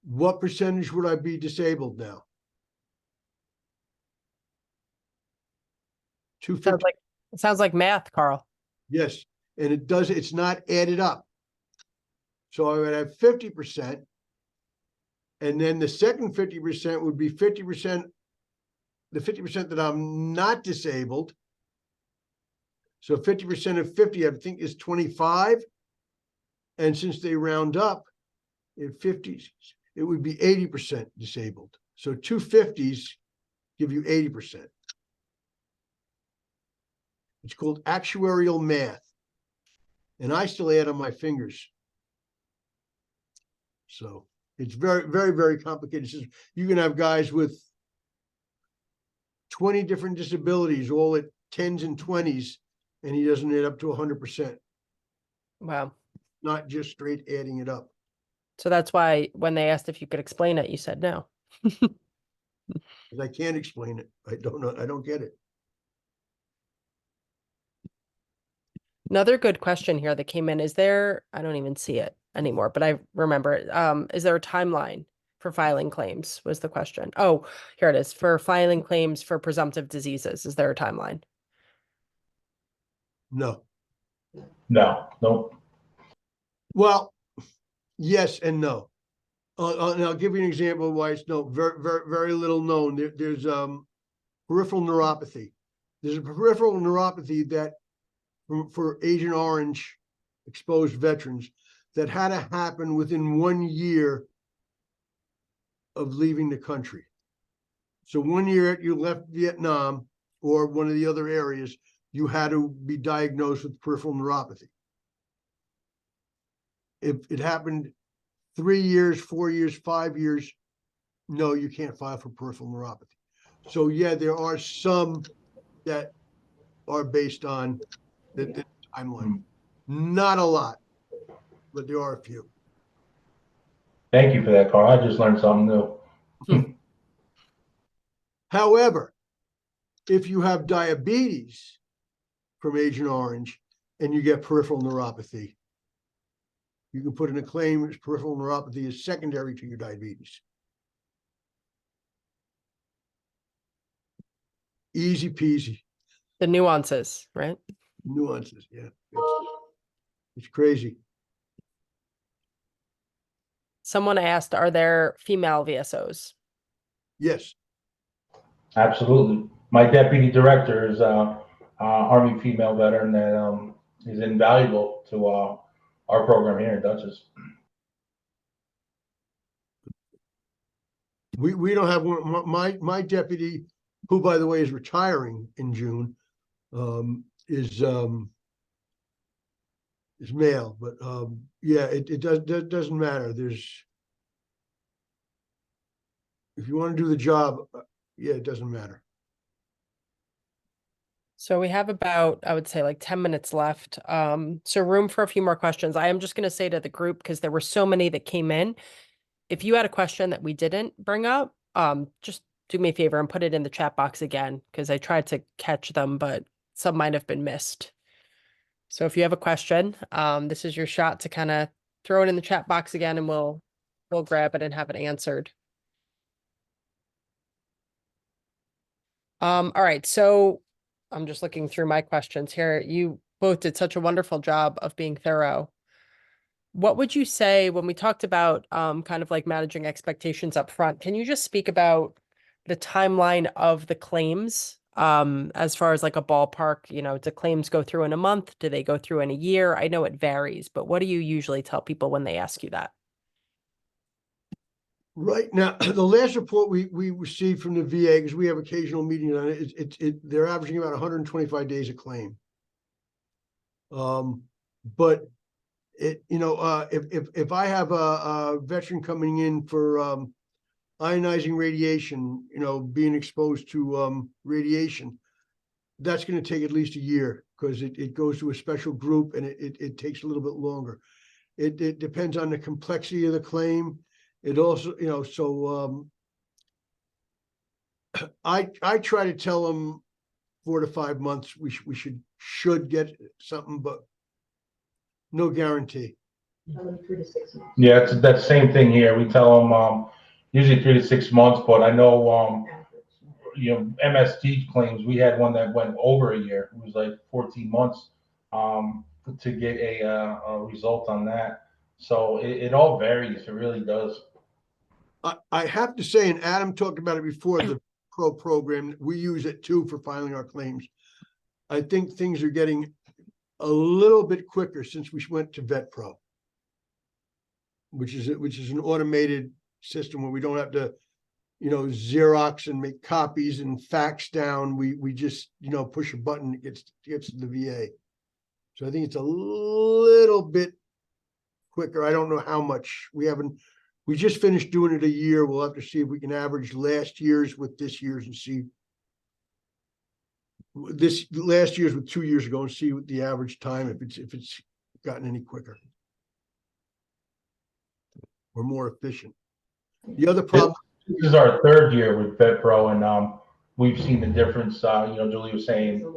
what percentage would I be disabled now? 250. Sounds like math, Carl. Yes, and it's not added up. So I would have 50%. And then the second 50% would be 50%, the 50% that I'm not disabled. So 50% of 50, I think, is 25. And since they round up at 50s, it would be 80% disabled. So 2 50s give you 80%. It's called actuarial math. And I still add on my fingers. So it's very, very, very complicated. You can have guys with 20 different disabilities, all at 10s and 20s, and he doesn't add up to 100%. Wow. Not just straight adding it up. So that's why when they asked if you could explain it, you said no. 'Cause I can't explain it. I don't know. I don't get it. Another good question here that came in, I don't even see it anymore, but I remember it. Is there a timeline for filing claims was the question. Oh, here it is. For filing claims for presumptive diseases, is there a timeline? No. No. Well, yes and no. And I'll give you an example of why it's no. Very, very, very little known. There's peripheral neuropathy. There's a peripheral neuropathy that for Agent Orange exposed veterans that had to happen within 1 year of leaving the country. So 1 year you left Vietnam or one of the other areas, you had to be diagnosed with peripheral neuropathy. If it happened 3 years, 4 years, 5 years, no, you can't file for peripheral neuropathy. So yeah, there are some that are based on the timeline. Not a lot, but there are a few. Thank you for that, Carl. I just learned something new. However, if you have diabetes from Agent Orange and you get peripheral neuropathy, you can put in a claim as peripheral neuropathy is secondary to your diabetes. Easy peasy. The nuances, right? Nuances, yeah. It's crazy. Someone asked, are there female VSOs? Yes. Absolutely. My deputy director is Army female veteran that is invaluable to our program here in Dutchess. We don't have one. My deputy, who by the way is retiring in June, is male, but yeah, it doesn't matter. If you want to do the job, yeah, it doesn't matter. So we have about, I would say, like 10 minutes left. So room for a few more questions. I am just going to say to the group, because there were so many that came in, if you had a question that we didn't bring up, just do me a favor and put it in the chat box again, because I tried to catch them, but some might have been missed. So if you have a question, this is your shot to kind of throw it in the chat box again, and we'll grab it and have it answered. All right, so I'm just looking through my questions here. You both did such a wonderful job of being thorough. What would you say when we talked about kind of like managing expectations up front? Can you just speak about the timeline of the claims, as far as like a ballpark, do claims go through in a month? Do they go through in a year? I know it varies, but what do you usually tell people when they ask you that? Right now, the last report we received from the VA, because we have occasional meetings on it, they're averaging about 125 days a claim. But if I have a veteran coming in for ionizing radiation, being exposed to radiation, that's going to take at least a year, because it goes to a special group, and it takes a little bit longer. It depends on the complexity of the claim. It also, I try to tell them 4 to 5 months we should get something, but no guarantee. Tell them 3 to 6 months. Yeah, it's that same thing here. We tell them usually 3 to 6 months, but I know MST claims, we had one that went over a year. It was like 14 months to get a result on that. So it all varies. It really does. I have to say, and Adam talked about it before, the Pro program, we use it too for filing our claims. I think things are getting a little bit quicker since we went to VetPro, which is an automated system where we don't have to, Xerox and make copies and fax down. We just, push a button, it gets to the VA. So I think it's a little bit quicker. I don't know how much. We just finished doing it a year. We'll have to see if we can average last year's with this year's and see this last year's with 2 years ago and see what the average time, if it's gotten any quicker or more efficient. The other problem. This is our 3rd year with VetPro, and we've seen the difference. Julie was saying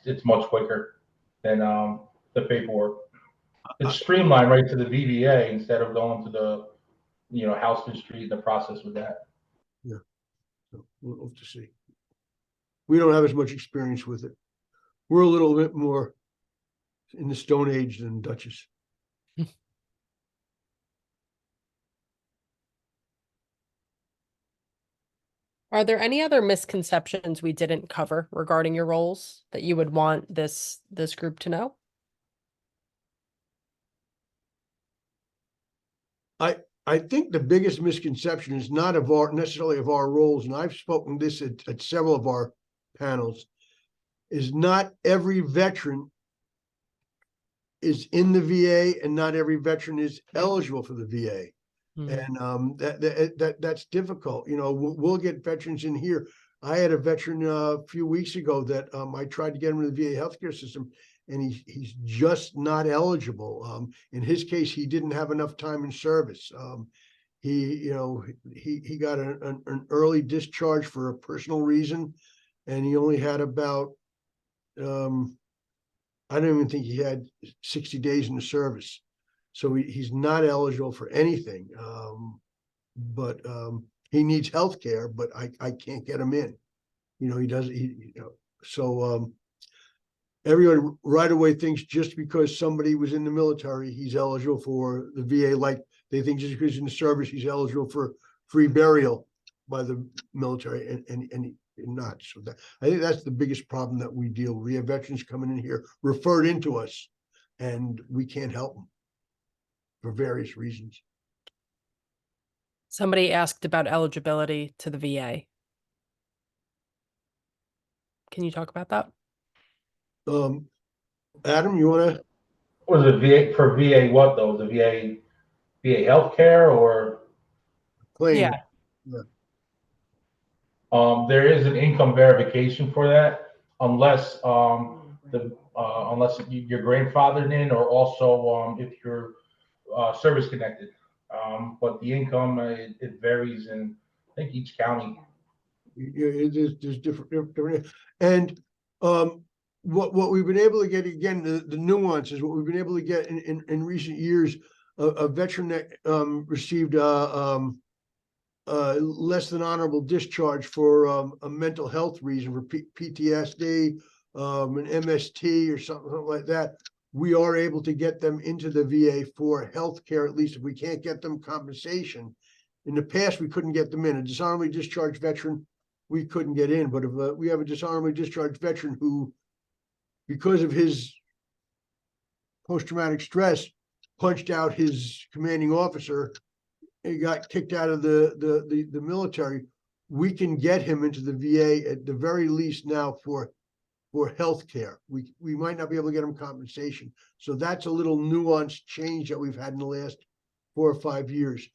it's much quicker than the paperwork. It's streamlined right to the VVA instead of going to the Houston Street, the process with that. Yeah, so we'll have to see. We don't have as much experience with it. We're a little bit more in the Stone Age than Duchess. Are there any other misconceptions we didn't cover regarding your roles that you would want this group to know? I think the biggest misconception is not necessarily of our roles, and I've spoken this at several of our panels, is not every veteran is in the VA and not every veteran is eligible for the VA. And that's difficult. We'll get veterans in here. I had a veteran a few weeks ago that I tried to get him in the VA healthcare system, and he's just not eligible. In his case, he didn't have enough time in service. He got an early discharge for a personal reason, and he only had about I don't even think he had 60 days in the service. So he's not eligible for anything, but he needs health care, but I can't get him in. He doesn't, so everyone right away thinks just because somebody was in the military, he's eligible for the VA, like they think just because he's in the service, he's eligible for free burial by the military, and not. So I think that's the biggest problem that we deal with. We have veterans coming in here referred into us, and we can't help them for various reasons. Somebody asked about eligibility to the VA. Can you talk about that? Adam, you want to? Was it VA for VA what though? The VA healthcare or? Claim. Yeah. There is an income verification for that, unless unless you're grandfathered in, or also if you're service connected. But the income it varies in I think each county. There's different, and what we've been able to get, again, the nuances, what we've been able to get in recent years, a veteran that received less than honorable discharge for a mental health reason, for PTSD, an MST or something like that, we are able to get them into the VA for health care, at least if we can't get them compensation. In the past, we couldn't get them in. A dishonorably discharged veteran, we couldn't get in, but if we have a dishonorably discharged veteran who, because of his post-traumatic stress, punched out his commanding officer, and got kicked out of the military, we can get him into the VA at the very least now for health care. We might not be able to get him compensation. So that's a little nuanced change that we've had in the last 4 or 5 years.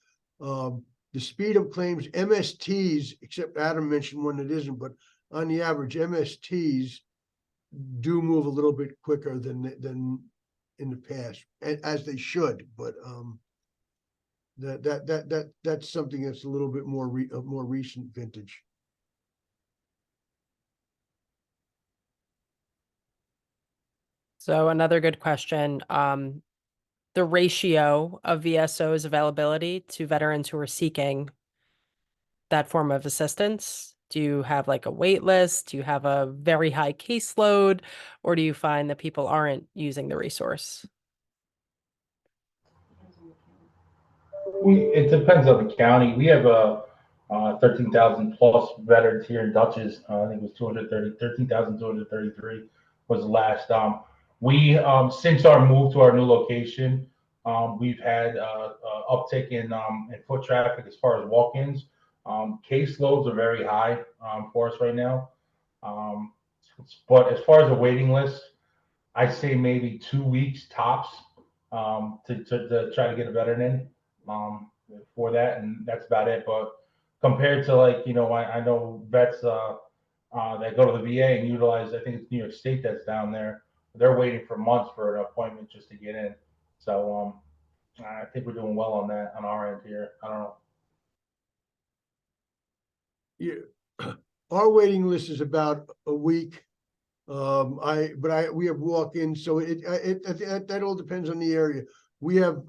The speed of claims, MSTs, except Adam mentioned one that isn't, but on the average, MSTs do move a little bit quicker than in the past, as they should. But that's something that's a little bit more more recent vintage. So another good question. The ratio of VSO's availability to veterans who are seeking that form of assistance. Do you have like a wait list? Do you have a very high caseload? Or do you find that people aren't using the resource? It depends on the county. We have 13,000 plus veterans here in Dutchess. I think it was 13,233 was the last. We since our move to our new location, we've had uptick in foot traffic as far as walk-ins. Caseloads are very high for us right now. But as far as the waiting list, I say maybe 2 weeks tops to try to get a veteran in for that, and that's about it. But compared to like, I know vets that go to the VA and utilize, I think it's New York State that's down there. They're waiting for months for an appointment just to get in. So I think we're doing well on that on our end here. I don't know. Yeah, our waiting list is about a week. We have walk-ins, so that all depends on the area. We have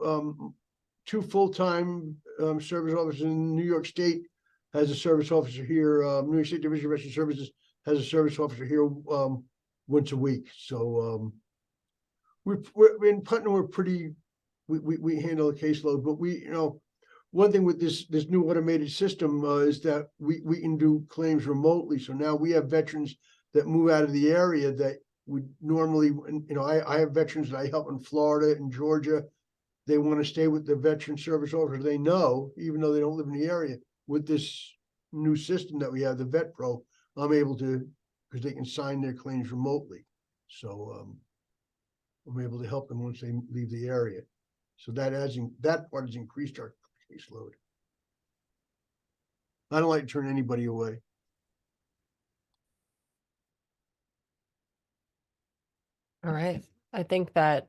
2 full-time service officers in New York State. Has a service officer here. New York State Division of Veteran Services has a service officer here once a week. So we're in Putnam. We're pretty. We handle a caseload, but one thing with this new automated system is that we can do claims remotely. So now we have veterans that move out of the area that would normally, I have veterans that I help in Florida and Georgia. They want to stay with the veteran service officer they know, even though they don't live in the area. With this new system that we have, the Vet Pro, I'm able to, because they can sign their claims remotely. So I'm able to help them once they leave the area. So that part has increased our caseload. I don't like to turn anybody away. All right. I think that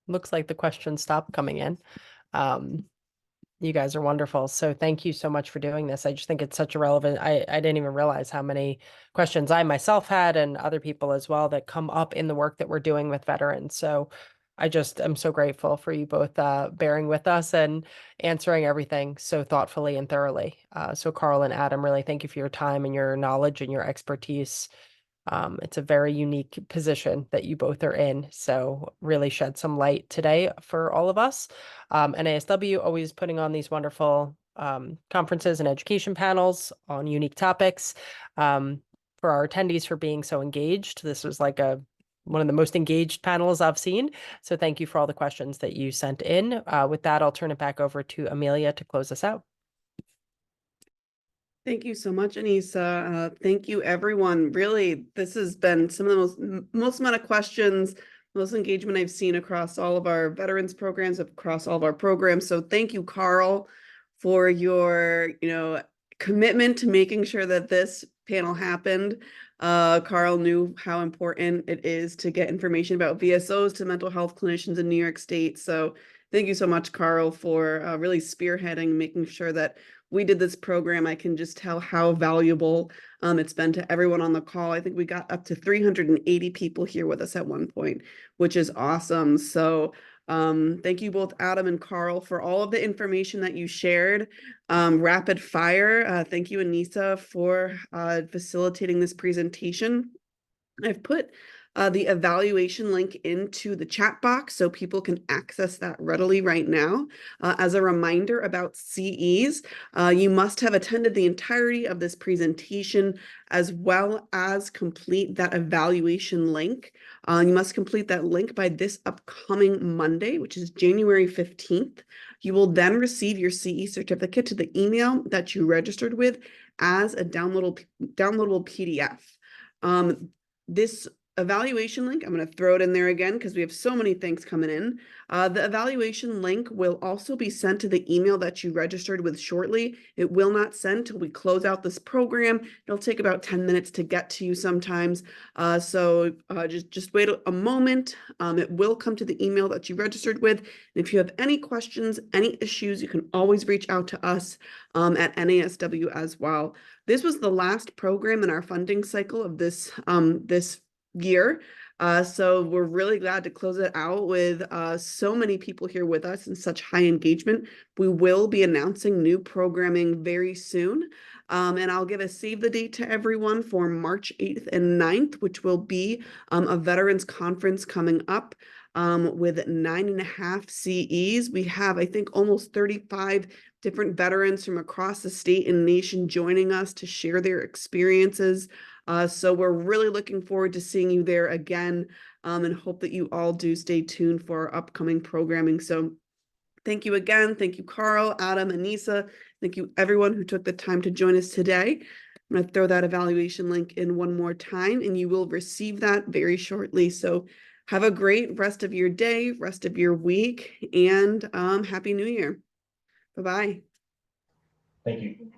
looks like the questions stopped coming in. You guys are wonderful. So thank you so much for doing this. I just think it's such a relevant, I didn't even realize how many questions I myself had and other people as well that come up in the work that we're doing with veterans. So I just am so grateful for you both bearing with us and answering everything so thoughtfully and thoroughly. So Carl and Adam, really thank you for your time and your knowledge and your expertise. It's a very unique position that you both are in. So really shed some light today for all of us. NASW always putting on these wonderful conferences and education panels on unique topics. For our attendees for being so engaged. This was like one of the most engaged panels I've seen. So thank you for all the questions that you sent in. With that, I'll turn it back over to Amelia to close us out. Thank you so much, Anissa. Thank you, everyone. Really, this has been some of the most amount of questions, most engagement I've seen across all of our veterans programs, across all of our programs. So thank you, Carl, for your, commitment to making sure that this panel happened. Carl knew how important it is to get information about VSOs to mental health clinicians in New York State. So thank you so much, Carl, for really spearheading, making sure that we did this program. I can just tell how valuable it's been to everyone on the call. I think we got up to 380 people here with us at one point, which is awesome. So thank you both, Adam and Carl, for all of the information that you shared. Rapid fire. Thank you, Anissa, for facilitating this presentation. I've put the evaluation link into the chat box so people can access that readily right now. As a reminder about CEs, you must have attended the entirety of this presentation as well as complete that evaluation link. You must complete that link by this upcoming Monday, which is January 15th. You will then receive your CE certificate to the email that you registered with as a downloadable PDF. This evaluation link, I'm going to throw it in there again because we have so many things coming in. The evaluation link will also be sent to the email that you registered with shortly. It will not send till we close out this program. It'll take about 10 minutes to get to you sometimes. So just wait a moment. It will come to the email that you registered with. And if you have any questions, any issues, you can always reach out to us at NASW as well. This was the last program in our funding cycle of this year. So we're really glad to close it out with so many people here with us and such high engagement. We will be announcing new programming very soon. And I'll give a save the date to everyone for March 8th and 9th, which will be a veterans conference coming up with 9.5 CEs. We have, I think, almost 35 different veterans from across the state and nation joining us to share their experiences. So we're really looking forward to seeing you there again, and hope that you all do stay tuned for our upcoming programming. So thank you again. Thank you, Carl, Adam, Anissa. Thank you, everyone who took the time to join us today. I'm going to throw that evaluation link in one more time, and you will receive that very shortly. So have a great rest of your day, rest of your week, and Happy New Year. Bye-bye. Thank you.